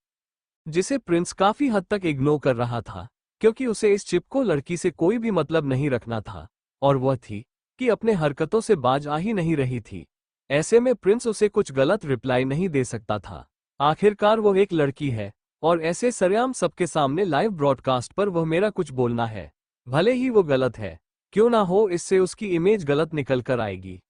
जिसे प्रिंस काफी हद तक इग्नोर कर रहा था क्योंकि उसे इस चिपको लड़की से कोई भी मतलब नहीं रखना था और वह थी कि अपने हरकतों से बाज आ ही नहीं रही थी। ऐसे में प्रिंस उसे कुछ गलत रिप्लाई नहीं दे सकता था। आखिरकार वो एक लड़की है और ऐसे सरेआम सबके सामने लाइव ब्रॉडकास्ट पर वह मेरा कुछ बोलना है, भले ही वो गलत है क्यों ना हो, इससे उसकी इमेज गलत निकल कर आएगी।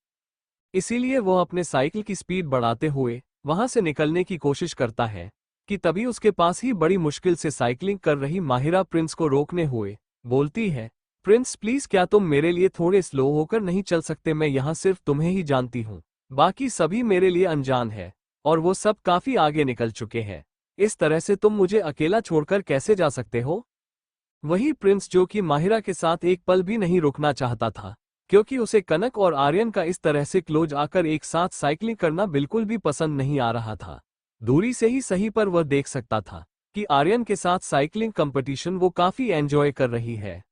इसीलिए वह अपने साइकिल की स्पीड बढ़ाते हुए वहां से निकलने की कोशिश करता है कि तभी उसके पास ही बड़ी मुश्किल से साइकिलिंग कर रही माहिरा प्रिंस को रोकने हुए बोलती है, प्रिंस प्लीज क्या तुम मेरे लिए थोड़े स्लो होकर नहीं चल सकते, मैं यहाँ सिर्फ तुम्हें ही जानती हूँ, बाकी सभी मेरे लिए अनजान है और वो सब काफी आगे निकल चुके हैं, इस तरह से तुम मुझे अकेला छोड़कर कैसे जा सकते हो। वही प्रिंस, जो कि माहिरा के साथ एक पल भी नहीं रुकना चाहता था क्योंकि उसे कनक और आर्यन का इस तरह से क्लोज आकर एक साथ साइकिलिंग करना बिल्कुल भी पसंद नहीं आ रहा था। दूरी से ही सही पर वह देख सकता था कि आर्यन के साथ साइकिलिंग कंपटीशन वो काफी एंजॉय कर रही है।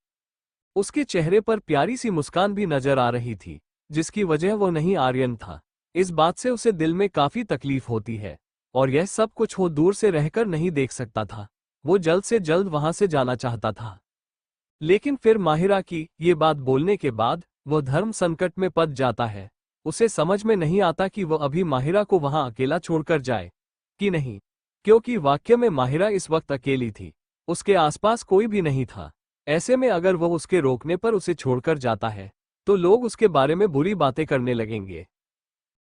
उसके चेहरे पर प्यारी सी मुस्कान भी नजर आ रही थी, जिसकी वजह वो नहीं आर्यन था। इस बात से उसे दिल में काफी तकलीफ होती है और यह सब कुछ वो दूर से रहकर नहीं देख सकता था, वो जल्द से जल्द वहां से जाना चाहता था। लेकिन फिर माहिरा की ये बात बोलने के बाद वह धर्म संकट में पड़ जाता है। उसे समझ में नहीं आता कि वह अभी माहिरा को वहां अकेला छोड़कर जाए कि नहीं, क्योंकि वाकई में माहिरा इस वक्त अकेली थी, उसके आसपास कोई भी नहीं था। ऐसे में अगर वह उसके रोकने पर उसे छोड़कर जाता है तो लोग उसके बारे में बुरी बातें करने लगेंगे,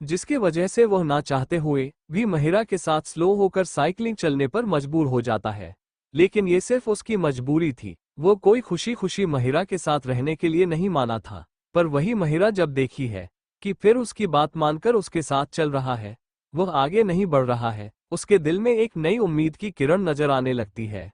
जिसके वजह से वह ना चाहते हुए भी माहिरा के साथ स्लो होकर साइकिलिंग चलने पर मजबूर हो जाता है। लेकिन ये सिर्फ उसकी मजबूरी थी, वो कोई खुशी खुशी माहिरा के साथ रहने के लिए नहीं माना था। पर वही माहिरा जब देखी है कि फिर उसकी बात मानकर उसके साथ चल रहा है, वह आगे नहीं बढ़ रहा है, उसके दिल में एक नई उम्मीद की किरण नजर आने लगती है।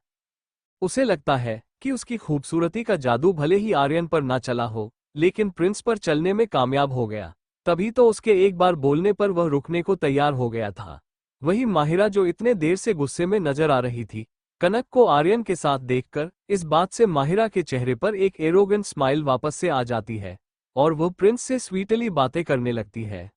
उसे लगता है कि उसकी खूबसूरती का जादू भले ही आर्यन पर ना चला हो, लेकिन प्रिंस पर चलने में कामयाब हो गया। तभी तो उसके एक बार बोलने पर वह रुकने को तैयार हो गया था। वही माहिरा, जो इतने देर से गुस्से में नजर आ रही थी, कनक को आर्यन के साथ देखकर इस बात से माहिरा के चेहरे पर एक एरोगेंट स्माइल वापस से आ जाती है और वह प्रिंस से स्वीटली बातें करने लगती है।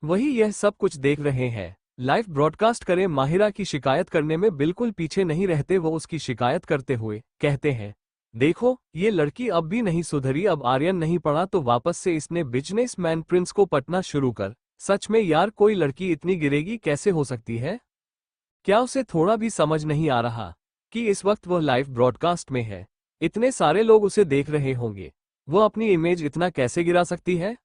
वही यह सब कुछ देख रहे हैं लाइव ब्रॉडकास्ट करें माहिरा की शिकायत करने में बिल्कुल पीछे नहीं रहते। वो उसकी शिकायत करते हुए कहते हैं, देखो ये लड़की अब भी नहीं सुधरी, अब आर्यन नहीं पड़ा तो वापस से इसने बिजनेसमैन प्रिंस को पटना शुरू कर। सच में यार, कोई लड़की इतनी गिरेगी कैसे हो सकती है? क्या उसे थोड़ा भी समझ नहीं आ रहा कि इस वक्त वह लाइव ब्रॉडकास्ट में है, इतने सारे लोग उसे देख रहे होंगे, वो अपनी इमेज इतना कैसे गिरा सकती है?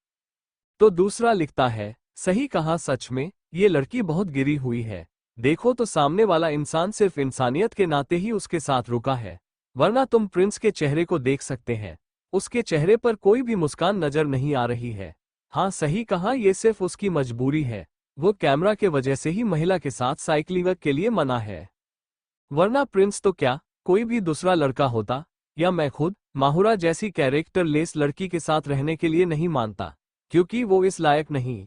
तो दूसरा लिखता है, सही कहा, सच में ये लड़की बहुत गिरी हुई है। देखो तो सामने वाला इंसान सिर्फ इंसानियत के नाते ही उसके साथ रुका है, वरना तुम प्रिंस के चेहरे को देख सकते हैं, उसके चेहरे पर कोई भी मुस्कान नजर नहीं आ रही है। हाँ सही कहा, ये सिर्फ उसकी मजबूरी है, वो कैमरा के वजह से ही महिला के साथ साइकिलिंग के लिए मना है, वरना प्रिंस तो क्या कोई भी दूसरा लड़का होता, या मैं खुद माहुरा जैसी कैरेक्टर लेस लड़की के साथ रहने के लिए नहीं मानता, क्योंकि वो इस लायक नहीं।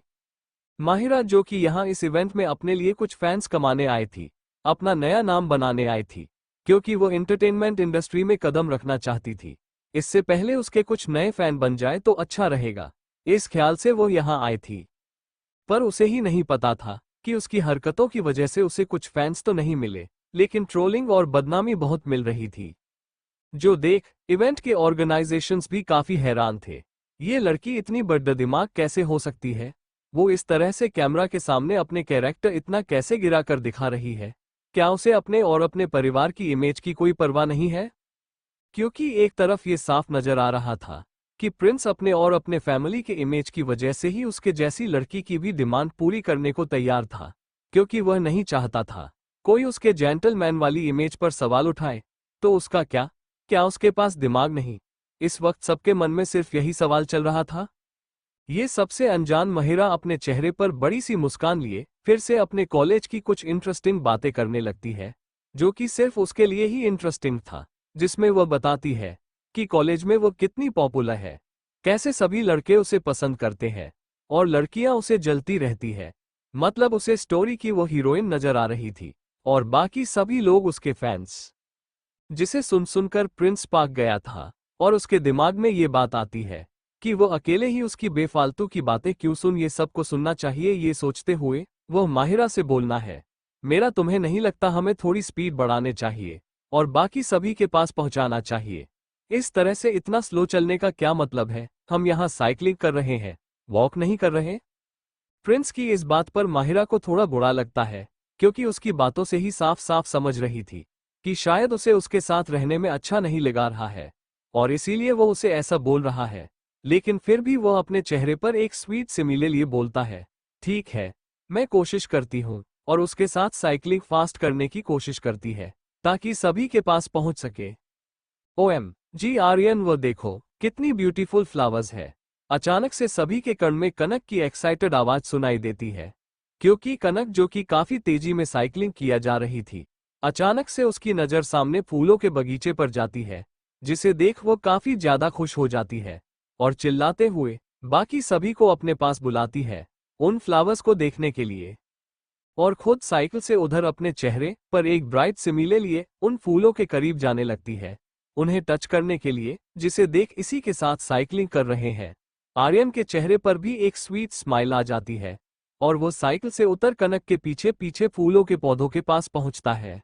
माहिरा, जो कि यहाँ इस इवेंट में अपने लिए कुछ फैंस कमाने आई थी, अपना नया नाम बनाने आई थी, क्योंकि वो एंटरटेनमेंट इंडस्ट्री में कदम रखना चाहती थी, इससे पहले उसके कुछ नए फैन बन जाए तो अच्छा रहेगा, इस ख्याल से वो यहाँ आई थी। पर उसे ही नहीं पता था कि उसकी हरकतों की वजह से उसे कुछ फैंस तो नहीं मिले, लेकिन ट्रोलिंग और बदनामी बहुत मिल रही थी, जो देख इवेंट के ऑर्गेनाइजेशंस भी काफी हैरान थे। ये लड़की इतनी बददिमाग कैसे हो सकती है? वो इस तरह से कैमरा के सामने अपने कैरेक्टर इतना कैसे गिरा कर दिखा रही है? क्या उसे अपने और अपने परिवार की इमेज की कोई परवाह नहीं है? क्योंकि एक तरफ ये साफ नजर आ रहा था कि प्रिंस अपने और अपने फैमिली के इमेज की वजह से ही उसके जैसी लड़की की भी डिमांड पूरी करने को तैयार था, क्योंकि वह नहीं चाहता था कोई उसके जेंटलमैन वाली इमेज पर सवाल उठाए। तो उसका क्या उसके पास दिमाग नहीं? इस वक्त सबके मन में सिर्फ यही सवाल चल रहा था। ये सबसे अनजान महिरा अपने चेहरे पर बड़ी सी मुस्कान लिए फिर से अपने कॉलेज की कुछ इंटरेस्टिंग बातें करने लगती है, जो कि सिर्फ उसके लिए ही इंटरेस्टिंग था, जिसमें वह बताती है कि कॉलेज में वो कितनी पॉपुलर है, कैसे सभी लड़के उसे पसंद करते हैं और लड़कियां उसे जलती रहती है। मतलब उसे स्टोरी की वो हीरोइन नजर आ रही थी और बाकी सभी लोग उसके फैंस, जिसे सुन सुनकर प्रिंस पाक गया था। और उसके दिमाग में ये बात आती है कि वो अकेले ही उसकी बेफालतू की बातें क्यों ये सबको सुनना चाहिए। ये सोचते हुए वह माहिरा से बोलना है, मेरा तुम्हें नहीं लगता हमें थोड़ी स्पीड बढ़ाने चाहिए और बाकी सभी के पास पहुंचाना चाहिए? इस तरह से इतना स्लो चलने का क्या मतलब है? हम यहाँ साइकिलिंग कर रहे हैं, वॉक नहीं कर रहे। प्रिंस की इस बात पर माहिरा को थोड़ा बुरा लगता है, क्योंकि उसकी बातों से ही साफ साफ समझ रही थी कि शायद उसे उसके साथ रहने में अच्छा नहीं लगा रहा है और इसीलिए वो उसे ऐसा बोल रहा है। लेकिन फिर भी वह अपने चेहरे पर एक स्वीट स्माइल लिए बोलता है, ठीक है, मैं कोशिश करती हूँ, और उसके साथ साइकिलिंग फास्ट करने की कोशिश करती है ताकि सभी के पास पहुंच सके। ओएम जी आर्यन, वो देखो कितनी ब्यूटीफुल फ्लावर्स है। अचानक से सभी के कान में कनक की एक्साइटेड आवाज सुनाई देती है, क्योंकि कनक, जो कि काफी तेजी में साइकिलिंग किया जा रही थी, अचानक से उसकी नजर सामने फूलों के बगीचे पर जाती है, जिसे देख वो काफी ज्यादा खुश हो जाती है और चिल्लाते हुए बाकी सभी को अपने पास बुलाती है उन फ्लावर्स को देखने के लिए, और खुद साइकिल से उधर अपने चेहरे पर एक ब्राइट स्माइल लिए उन फूलों के करीब जाने लगती है, उन्हें टच करने के लिए, जिसे देख इसी के साथ साइकिलिंग कर रहे हैं आर्यन के चेहरे पर भी एक स्वीट स्माइल आ जाती है और वो साइकिल से उतर कनक के पीछे पीछे फूलों के पौधों के पास पहुंचता है,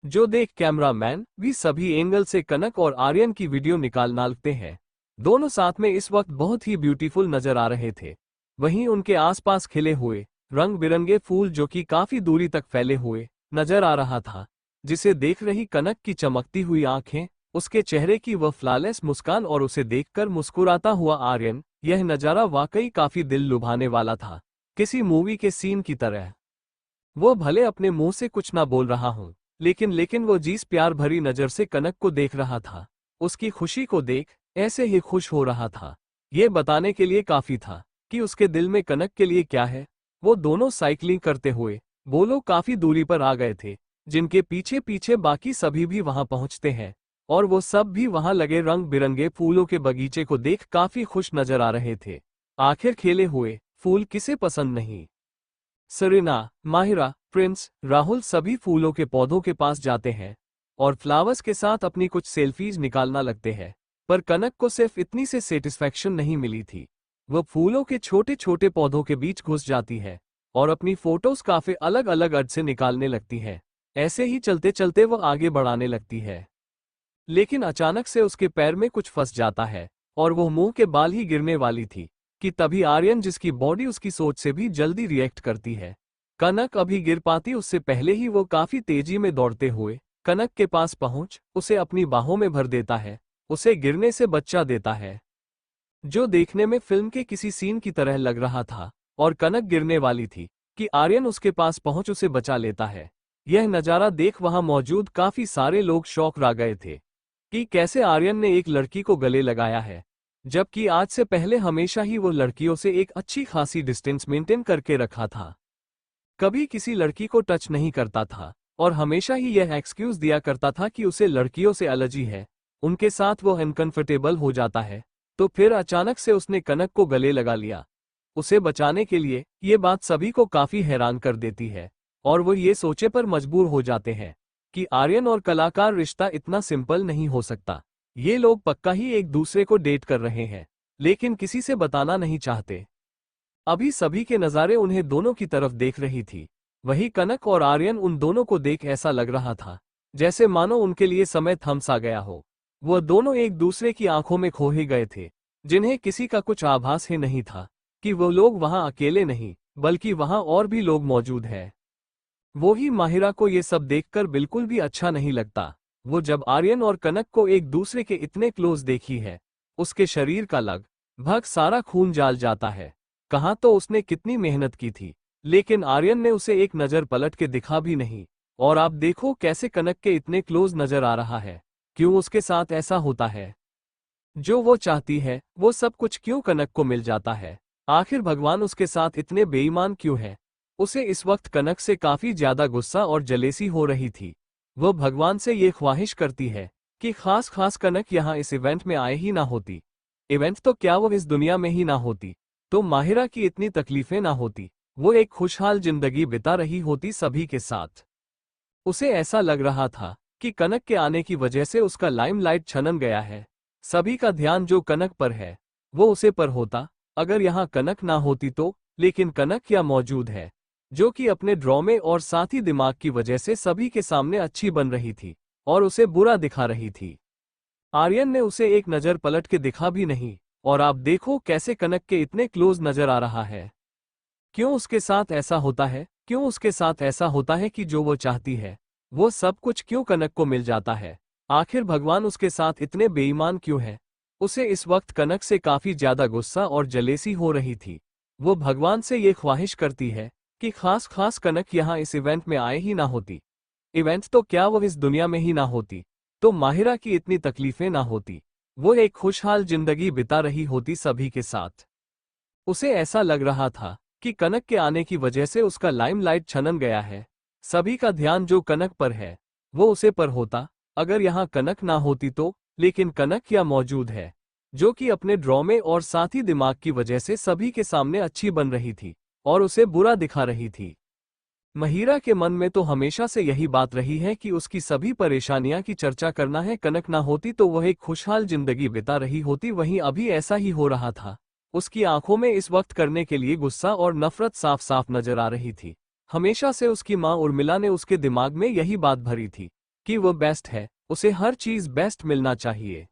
जो देख कैमरामैन भी सभी एंगल से कनक और आर्यन की वीडियो निकालना लगते हैं। दोनों साथ में इस वक्त बहुत ही ब्यूटीफुल नजर आ रहे थे। वहीं उनके आसपास खिले हुए रंग बिरंगे फूल, जो कि काफी दूरी तक फैले हुए नजर आ रहा था, जिसे देख रही कनक की चमकती हुई आंखें, उसके चेहरे की वह फ्लॉलेस मुस्कान और उसे देखकर मुस्कुराता हुआ आर्यन, यह नजारा वाकई काफी दिल लुभाने वाला था, किसी मूवी के सीन की तरह। वो भले अपने मुंह से कुछ ना बोल रहा हूं, लेकिन वो जिस प्यार भरी नजर से कनक को देख रहा था, उसकी खुशी को देख ऐसे ही खुश हो रहा था। ये बताने के लिए काफी था कि उसके दिल में कनक के लिए क्या है। वो दोनों साइकिलिंग करते हुए वो लोग काफी दूरी पर आ गए थे, जिनके पीछे पीछे बाकी सभी भी वहां पहुंचते हैं, और वो सब भी वहां लगे रंग बिरंगे फूलों के बगीचे को देख काफी खुश नजर आ रहे थे। आखिर खेले हुए फूल किसे पसंद नहीं। सरीना, माहिरा, प्रिंस, राहुल सभी फूलों के पौधों के पास जाते हैं और फ्लावर्स के साथ अपनी कुछ सेल्फीज निकालना लगते हैं, पर कनक को सिर्फ इतनी से सेटिस्फैक्शन नहीं मिली थी। वह फूलों के छोटे छोटे पौधों के बीच घुस जाती है और अपनी फोटोज काफी अलग अलग अर्थ से निकालने लगती है। ऐसे ही चलते चलते वह आगे बढ़ाने लगती है, लेकिन अचानक से उसके पैर में कुछ फंस जाता है और वह मुंह के बाल ही गिरने वाली थी कि तभी आर्यन, जिसकी बॉडी उसकी सोच से भी जल्दी रिएक्ट करती है। कनक अभी गिर पाती उससे पहले ही वो काफी तेजी में दौड़ते हुए कनक के पास पहुंच उसे अपनी बाहों में भर देता है, उसे गिरने से बचा देता है, जो देखने में फिल्म के किसी सीन की तरह लग रहा था। और कनक गिरने वाली थी कि आर्यन उसके पास पहुंच उसे बचा लेता है। यह नजारा देख वहां मौजूद काफी सारे लोग शॉक रह गए थे कि कैसे आर्यन ने एक लड़की को गले लगाया है, जबकि आज से पहले हमेशा ही वो लड़कियों से एक अच्छी खासी डिस्टेंस मेंटेन करके रखा था, कभी किसी लड़की को टच नहीं करता था और हमेशा ही यह एक्सक्यूज दिया करता था कि उसे लड़कियों से एलर्जी है, उनके साथ वो अनकंफर्टेबल हो जाता है। तो फिर अचानक से उसने कनक को गले लगा लिया उसे बचाने के लिए। ये बात सभी को काफी हैरान कर देती है और वो ये सोचे पर मजबूर हो जाते हैं कि आर्यन और कलाकार रिश्ता इतना सिंपल नहीं हो सकता। ये लोग पक्का ही एक दूसरे को डेट कर रहे हैं, लेकिन किसी से बताना नहीं चाहते। अभी सभी के नज़ारे उन्हें दोनों की तरफ देख रही थी। वही कनक और आर्यन, उन दोनों को देख ऐसा लग रहा था जैसे मानो उनके लिए समय थम सा गया हो। वह दोनों एक दूसरे की आंखों में खो ही गए थे, जिन्हें किसी का कुछ आभास ही नहीं था कि वो लोग वहां अकेले नहीं, बल्कि वहां और भी लोग मौजूद हैं। वो ही माहिरा को ये सब देखकर बिल्कुल भी अच्छा नहीं लगता। वो जब आर्यन और कनक को एक दूसरे के इतने क्लोज देखी है, उसके शरीर का लगभग सारा खून जाल जाता है। कहाँ तो उसने कितनी मेहनत की थी, लेकिन आर्यन ने उसे एक नज़र पलट के दिखा भी नहीं। और आप देखो कैसे कनक के इतने क्लोज नजर आ रहा है। क्यों उसके साथ ऐसा होता है? जो वो चाहती है वो सब कुछ क्यों कनक को मिल जाता है? आखिर भगवान उसके साथ इतने बेईमान क्यों है? उसे इस वक्त कनक से काफी ज्यादा गुस्सा और जलेसी हो रही थी। वो भगवान से ये ख्वाहिश करती है कि खास कनक यहाँ इस इवेंट में आए ही ना होती। इवेंट तो क्या, वो इस दुनिया में ही ना होती तो माहिरा की इतनी तकलीफें ना होती। वो एक खुशहाल जिंदगी बिता रही होती सभी के साथ। उसे ऐसा लग रहा था कि कनक के आने की वजह से उसका लाइमलाइट छनन गया है। सभी का ध्यान जो कनक पर है वो उसे पर होता। अगर यहाँ कनक ना होती तो, लेकिन कनक यहाँ मौजूद है, जो कि अपने ड्रामे और साथ ही दिमाग की वजह से सभी के सामने अच्छी बन रही थी और उसे बुरा दिखा रही थी। आर्यन ने उसे एक नज़र पलट के दिखा भी नहीं। और आप देखो कैसे कनक के इतने क्लोज नजर आ रहा है। क्यों उसके साथ ऐसा होता है? क्यों उसके साथ ऐसा होता है कि जो वो चाहती है वो सब कुछ क्यों कनक को मिल जाता है? आखिर भगवान उसके साथ इतने बेईमान क्यों है? उसे इस वक्त कनक से काफी ज्यादा गुस्सा और जलेसी हो रही थी। वो भगवान से ये ख्वाहिश करती है कि खास कनक यहाँ इस इवेंट में आए ही ना होती। इवेंट तो क्या, वो इस दुनिया में ही ना होती तो माहिरा की इतनी तकलीफें ना होती। वो एक खुशहाल जिंदगी बिता रही होती सभी के साथ। उसे ऐसा लग रहा था कि कनक के आने की वजह से उसका लाइमलाइट छनन गया है। सभी का ध्यान जो कनक पर है वो उसे पर होता। अगर यहाँ कनक ना होती तो, लेकिन कनक यहाँ मौजूद है, जो कि अपने ड्रामे और साथ ही दिमाग की वजह से सभी के सामने अच्छी बन रही थी और उसे बुरा दिखा रही थी। महिरा के मन में तो हमेशा से यही बात रही है कि उसकी सभी परेशानियां की चर्चा करना है। कनक ना होती तो वह एक खुशहाल जिंदगी बिता रही होती, वहीं अभी ऐसा ही हो रहा था। उसकी आंखों में इस वक्त करने के लिए गुस्सा और नफरत साफ साफ नजर आ रही थी। हमेशा से उसकी माँ उर्मिला ने उसके दिमाग में यही बात भरी थी कि वो बेस्ट है, उसे हर चीज बेस्ट मिलना चाहिए।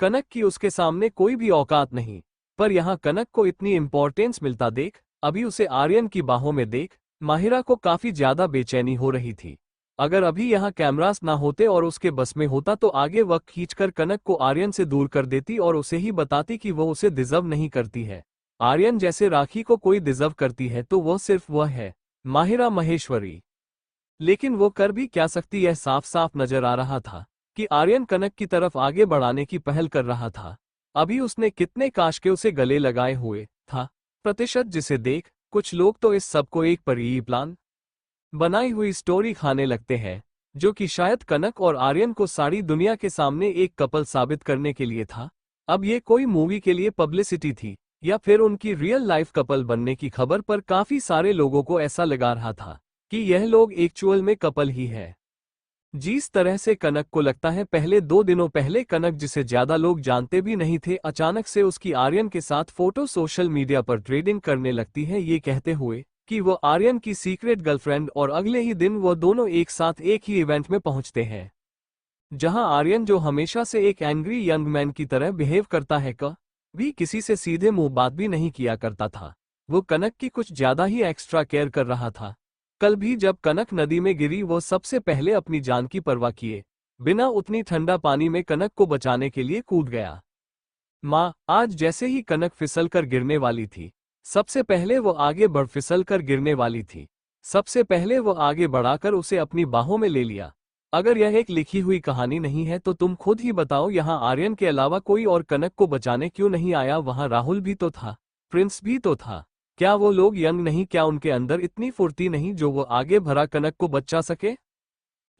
कनक की उसके सामने कोई भी औकात नहीं। पर यहाँ कनक को इतनी इंपॉर्टेंस मिलता देख, अभी उसे आर्यन की बाहों में देख, माहिरा को काफी ज्यादा बेचैनी हो रही थी। अगर अभी यहाँ कैमरास ना होते और उसके बस में होता तो आगे वक्त खींचकर कनक को आर्यन से दूर कर देती और उसे ही बताती कि वो उसे डिजर्व नहीं करती है। आर्यन जैसे राखी को कोई डिजर्व करती है तो वो सिर्फ वह है, माहिरा महेश्वरी। लेकिन वो कर भी क्या सकती, यह साफ साफ नजर आ रहा था कि आर्यन कनक की तरफ आगे बढ़ाने की पहल कर रहा था। अभी उसने कितने काश के उसे गले लगाए हुए था प्रतिशत, जिसे देख कुछ लोग तो इस सब को एक परिई प्लान बनाई हुई स्टोरी खाने लगते हैं, जो कि शायद कनक और आर्यन को सारी दुनिया के सामने एक कपल साबित करने के लिए था। अब ये कोई मूवी के लिए पब्लिसिटी थी या फिर उनकी रियल लाइफ कपल बनने की खबर पर काफी सारे लोगों को ऐसा लगा रहा था कि यह लोग एक्चुअल में कपल ही है। जिस तरह से कनक को लगता है, पहले 2 दिनों पहले कनक, जिसे ज्यादा लोग जानते भी नहीं थे, अचानक से उसकी आर्यन के साथ फोटो सोशल मीडिया पर ट्रेडिंग करने लगती है, ये कहते हुए कि वो आर्यन की सीक्रेट गर्लफ्रेंड, और अगले ही दिन वो दोनों एक साथ एक ही इवेंट में पहुंचते हैं, जहां आर्यन, जो हमेशा से एक एंग्री यंग मैन की तरह बिहेव करता है, भी किसी से सीधे मुंह बात भी नहीं किया करता था। वो कनक की कुछ ज्यादा ही एक्स्ट्रा केयर कर रहा था। कल भी जब कनक नदी में गिरी, वो सबसे पहले अपनी जान की परवाह किए बिना उतनी ठंडा पानी में कनक को बचाने के लिए कूद गया। माँ, आज जैसे ही कनक फिसल कर गिरने वाली थी, सबसे पहले वो आगे बढ़ फिसल कर गिरने वाली थी, सबसे पहले वो आगे बढ़ाकर उसे अपनी बाहों में ले लिया। अगर यह एक लिखी हुई कहानी नहीं है तो तुम खुद ही बताओ, यहाँ आर्यन के अलावा कोई और कनक को बचाने क्यों नहीं आया? वहाँ राहुल भी तो था, प्रिंस भी तो था। क्या वो लोग यंग नहीं? क्या उनके अंदर इतनी फुर्ती नहीं जो वो आगे भरा कनक को बचा सके?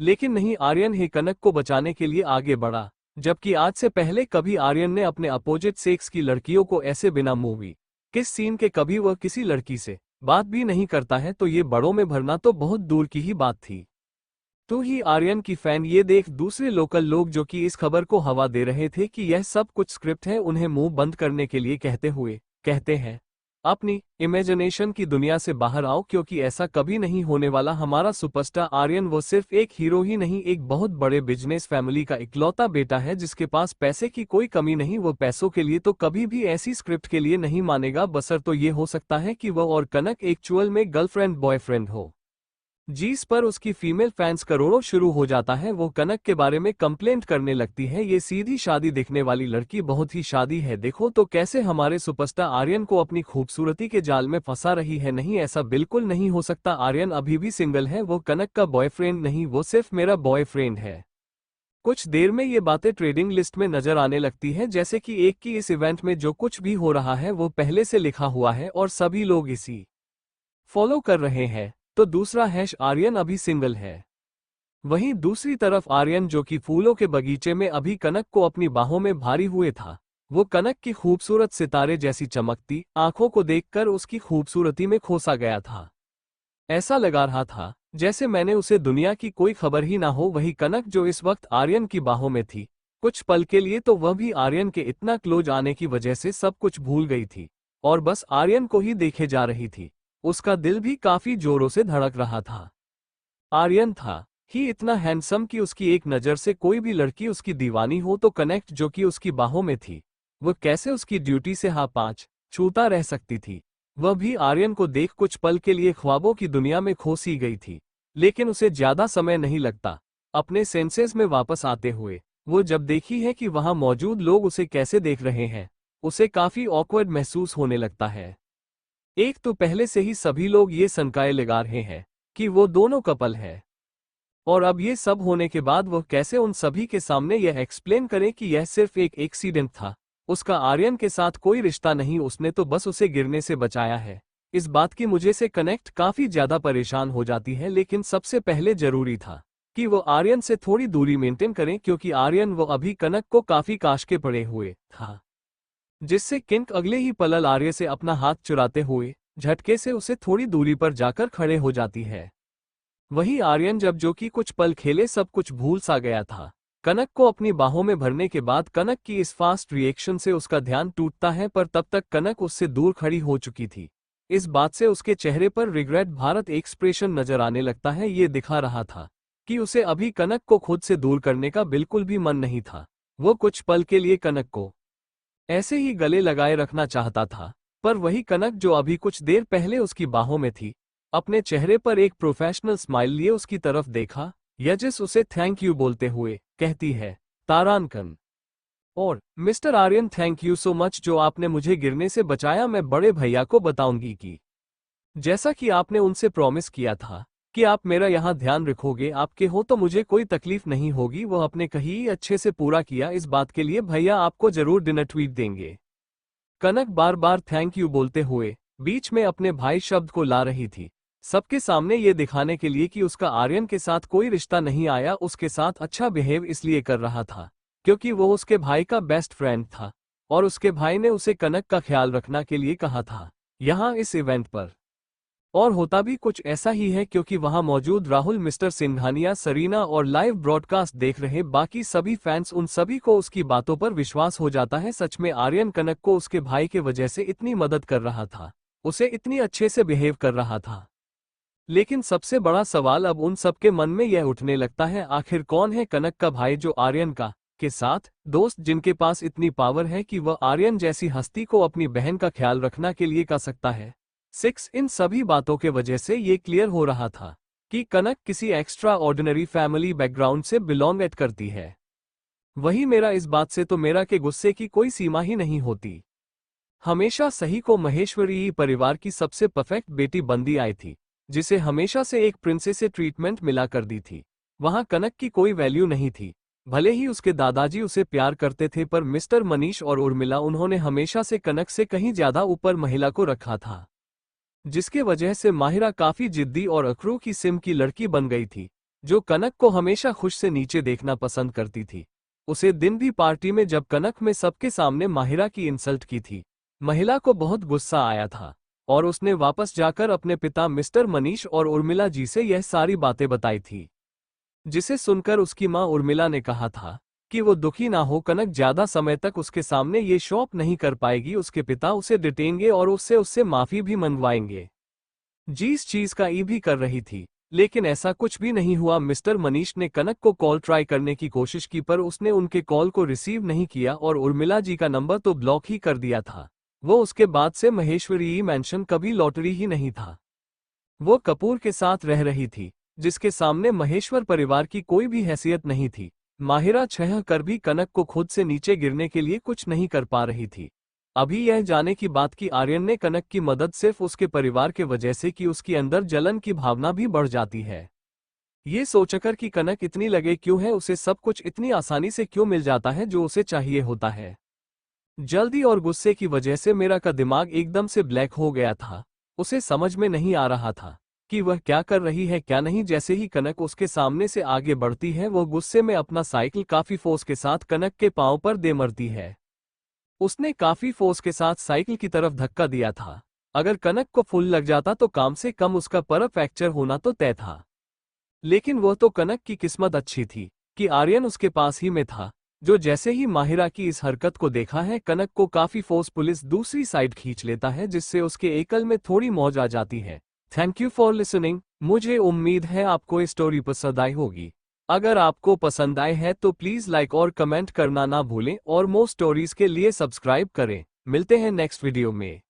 लेकिन नहीं, आर्यन ही कनक को बचाने के लिए आगे बढ़ा, जबकि आज से पहले कभी आर्यन ने अपने अपोजिट सेक्स की लड़कियों को ऐसे बिना मूवी किस सीन के कभी वह किसी लड़की से बात भी नहीं करता है, तो ये बड़ों में भरना तो बहुत दूर की ही बात थी। तो ही आर्यन की फैन ये देख दूसरे लोकल लोग जो कि इस खबर को हवा दे रहे थे कि यह सब कुछ स्क्रिप्ट है, उन्हें मुंह बंद करने के लिए कहते हैं अपनी इमेजिनेशन की दुनिया से बाहर आओ, क्योंकि ऐसा कभी नहीं होने वाला। हमारा सुपरस्टार आर्यन वो सिर्फ एक हीरो ही नहीं, एक बहुत बड़े बिजनेस फैमिली का इकलौता बेटा है जिसके पास पैसे की कोई कमी नहीं। वो पैसों के लिए तो कभी भी ऐसी स्क्रिप्ट के लिए नहीं मानेगा, बसर तो ये हो सकता है कि वह और कनक एक्चुअल में गर्लफ्रेंड बॉयफ्रेंड हो। जिस पर उसकी फीमेल फैंस करोड़ों शुरू हो जाता है। वो कनक के बारे में कंप्लेंट करने लगती है, ये सीधी शादी दिखने वाली लड़की बहुत ही शादी है, देखो तो कैसे हमारे सुपरस्टार आर्यन को अपनी खूबसूरती के जाल में फंसा रही है। नहीं, ऐसा बिल्कुल नहीं हो सकता, आर्यन अभी भी सिंगल है, वो कनक का बॉयफ्रेंड नहीं, वो सिर्फ मेरा बॉयफ्रेंड है। कुछ देर में ये बातें ट्रेडिंग लिस्ट में नजर आने लगती है, जैसे कि एक की इस इवेंट में जो कुछ भी हो रहा है वो पहले से लिखा हुआ है और सभी लोग इसी फॉलो कर रहे हैं। तो दूसरा हैश आर्यन अभी सिंगल है। वहीं दूसरी तरफ आर्यन, जो कि फूलों के बगीचे में अभी कनक को अपनी बाहों में भारी हुए था, वो कनक की खूबसूरत सितारे जैसी चमकती आंखों को देखकर उसकी खूबसूरती में खोसा गया था। ऐसा लगा रहा था जैसे मैंने उसे दुनिया की कोई खबर ही ना हो। वही कनक जो इस वक्त आर्यन की बाहों में थी, कुछ पल के लिए तो वह भी आर्यन के इतना क्लोज आने की वजह से सब कुछ भूल गई थी और बस आर्यन को ही देखे जा रही थी। उसका दिल भी काफी जोरों से धड़क रहा था। आर्यन था ही इतना हैंडसम कि उसकी एक नज़र से कोई भी लड़की उसकी दीवानी हो, तो कनेक्ट जो कि उसकी बाहों में थी, वो कैसे उसकी ड्यूटी से हाँ पाँच छूता रह सकती थी। वह भी आर्यन को देख कुछ पल के लिए ख्वाबों की दुनिया में खो सी गई थी, लेकिन उसे ज्यादा समय नहीं लगता अपने सेंसेस में वापस आते हुए। वो जब देखी है कि वहां मौजूद लोग उसे कैसे देख रहे हैं, उसे काफी ऑकवर्ड महसूस होने लगता है। एक तो पहले से ही सभी लोग ये शंकाएं लगा रहे हैं कि वो दोनों कपल है, और अब ये सब होने के बाद वह कैसे उन सभी के सामने यह एक्सप्लेन करे कि यह सिर्फ एक एक्सीडेंट था, उसका आर्यन के साथ कोई रिश्ता नहीं, उसने तो बस उसे गिरने से बचाया है। इस बात की मुझे से कनेक्ट काफी ज्यादा परेशान हो जाती है, लेकिन सबसे पहले जरूरी था कि वो आर्यन से थोड़ी दूरी मेंटेन करें, क्योंकि आर्यन वो अभी कनक को काफी काश के पड़े हुए था, जिससे किंक अगले ही पल आर्य से अपना हाथ चुराते हुए झटके से उसे थोड़ी दूरी पर जाकर खड़े हो जाती है। वही आर्यन जब जो कि कुछ पल खेले सब कुछ भूल सा गया था, कनक को अपनी बाहों में भरने के बाद कनक की इस फास्ट रिएक्शन से उसका ध्यान टूटता है, पर तब तक कनक उससे दूर खड़ी हो चुकी थी। इस बात से उसके चेहरे पर रिग्रेट भारत एक्सप्रेशन नजर आने लगता है। ये दिखा रहा था कि उसे अभी कनक को खुद से दूर करने का बिल्कुल भी मन नहीं था। वो कुछ पल के लिए कनक को ऐसे ही गले लगाए रखना चाहता था, पर वही कनक जो अभी कुछ देर पहले उसकी बाहों में थी, अपने चेहरे पर एक प्रोफेशनल स्माइल लिए उसकी तरफ देखा, यजिस उसे थैंक यू बोलते हुए कहती है, तारानकन और mister Aryan, thank you so much जो आपने मुझे गिरने से बचाया। मैं बड़े भैया को बताऊंगी कि जैसा कि आपने उनसे प्रॉमिस किया था कि आप मेरा यहाँ ध्यान रखोगे, आपके हो तो मुझे कोई तकलीफ नहीं होगी। वह अपने कहीं अच्छे से पूरा किया, इस बात के लिए भैया आपको जरूर डिनर ट्वीट देंगे। कनक बार बार थैंक यू बोलते हुए बीच में अपने भाई शब्द को ला रही थी, सबके सामने ये दिखाने के लिए कि उसका आर्यन के साथ कोई रिश्ता नहीं आया, उसके साथ अच्छा बिहेव इसलिए कर रहा था क्योंकि वो उसके भाई का बेस्ट फ्रेंड था और उसके भाई ने उसे कनक का ख्याल रखना के लिए कहा था यहाँ इस इवेंट पर। और होता भी कुछ ऐसा ही है, क्योंकि वहां मौजूद राहुल, मिस्टर सिंघानिया, सरीना और लाइव ब्रॉडकास्ट देख रहे बाकी सभी फैंस, उन सभी को उसकी बातों पर विश्वास हो जाता है। सच में आर्यन कनक को उसके भाई के वजह से इतनी मदद कर रहा था, उसे इतनी अच्छे से बिहेव कर रहा था। लेकिन सबसे बड़ा सवाल अब उन सबके मन में यह उठने लगता है, आखिर कौन है कनक का भाई जो आर्यन का के साथ दोस्त, जिनके पास इतनी पावर है कि वह आर्यन जैसी हस्ती को अपनी बहन का ख्याल रखना के लिए कर सकता है। 6 इन सभी बातों के वजह से ये क्लियर हो रहा था कि कनक किसी एक्स्ट्रा ऑर्डिनरी फैमिली बैकग्राउंड से बिलोंग करती है। वही मेरा इस बात से तो मेरा के गुस्से की कोई सीमा ही नहीं होती। हमेशा सही को महेश्वरी परिवार की सबसे परफेक्ट बेटी बंदी आई थी, जिसे हमेशा से एक प्रिंसेस से ट्रीटमेंट मिला कर दी थी। वहां कनक की कोई वैल्यू नहीं थी, भले ही उसके दादाजी उसे प्यार करते थे, पर मिस्टर मनीष और उर्मिला, उन्होंने हमेशा से कनक से कहीं ज्यादा ऊपर महिला को रखा था, जिसके वजह से माहिरा काफी जिद्दी और अखरू की सिम की लड़की बन गई थी, जो कनक को हमेशा खुश से नीचे देखना पसंद करती थी। उसे दिन भी पार्टी में जब कनक में सबके सामने माहिरा की इंसल्ट की थी, महिला को बहुत गुस्सा आया था और उसने वापस जाकर अपने पिता मिस्टर मनीष और उर्मिला जी से यह सारी बातें बताई थी, जिसे सुनकर उसकी मां उर्मिला ने कहा था कि वो दुखी ना हो, कनक ज्यादा समय तक उसके सामने ये शो ऑफ नहीं कर पाएगी, उसके पिता उसे डिटेंगे और उससे माफी भी मंगवाएंगे। जिस चीज का ई भी कर रही थी, लेकिन ऐसा कुछ भी नहीं हुआ। मिस्टर मनीष ने कनक को कॉल ट्राई करने की कोशिश की, पर उसने उनके कॉल को रिसीव नहीं किया और उर्मिला जी का नंबर तो ब्लॉक ही कर दिया था। वो उसके बाद से महेश्वरी मेंशन कभी लॉटरी ही नहीं था। वो कपूर के साथ रह रही थी, जिसके सामने महेश्वर परिवार की कोई भी हैसियत नहीं थी। माहिरा छह कर भी कनक को खुद से नीचे गिरने के लिए कुछ नहीं कर पा रही थी। अभी यह जाने की बात कि आर्यन ने कनक की मदद सिर्फ उसके परिवार के वजह से की, उसके अंदर जलन की भावना भी बढ़ जाती है। ये सोचकर कि कनक इतनी लगे क्यों है, उसे सब कुछ इतनी आसानी से क्यों मिल जाता है जो उसे चाहिए होता है। जल्दी और गुस्से की वजह से मेरा का दिमाग एकदम से ब्लैक हो गया था। उसे समझ में नहीं आ रहा था कि वह क्या कर रही है क्या नहीं। जैसे ही कनक उसके सामने से आगे बढ़ती है, वह गुस्से में अपना साइकिल काफी फोर्स के साथ कनक के पांव पर दे मरती है। उसने काफी फोर्स के साथ साइकिल की तरफ धक्का दिया था। अगर कनक को फुल लग जाता तो कम से कम उसका पर फ्रैक्चर होना तो तय था। लेकिन वह तो कनक की किस्मत अच्छी थी कि आर्यन उसके पास ही में था, जो जैसे ही माहिरा की इस हरकत को देखा है, कनक को काफी फोर्स पुलिस दूसरी साइड खींच लेता है, जिससे उसके एकल में थोड़ी मौज आ जाती है। Thank you for listening. मुझे उम्मीद है आपको ये स्टोरी पसंद आई होगी। अगर आपको पसंद आए है तो प्लीज लाइक और कमेंट करना ना भूलें और मोर स्टोरीज के लिए सब्सक्राइब करें। मिलते हैं नेक्स्ट वीडियो में।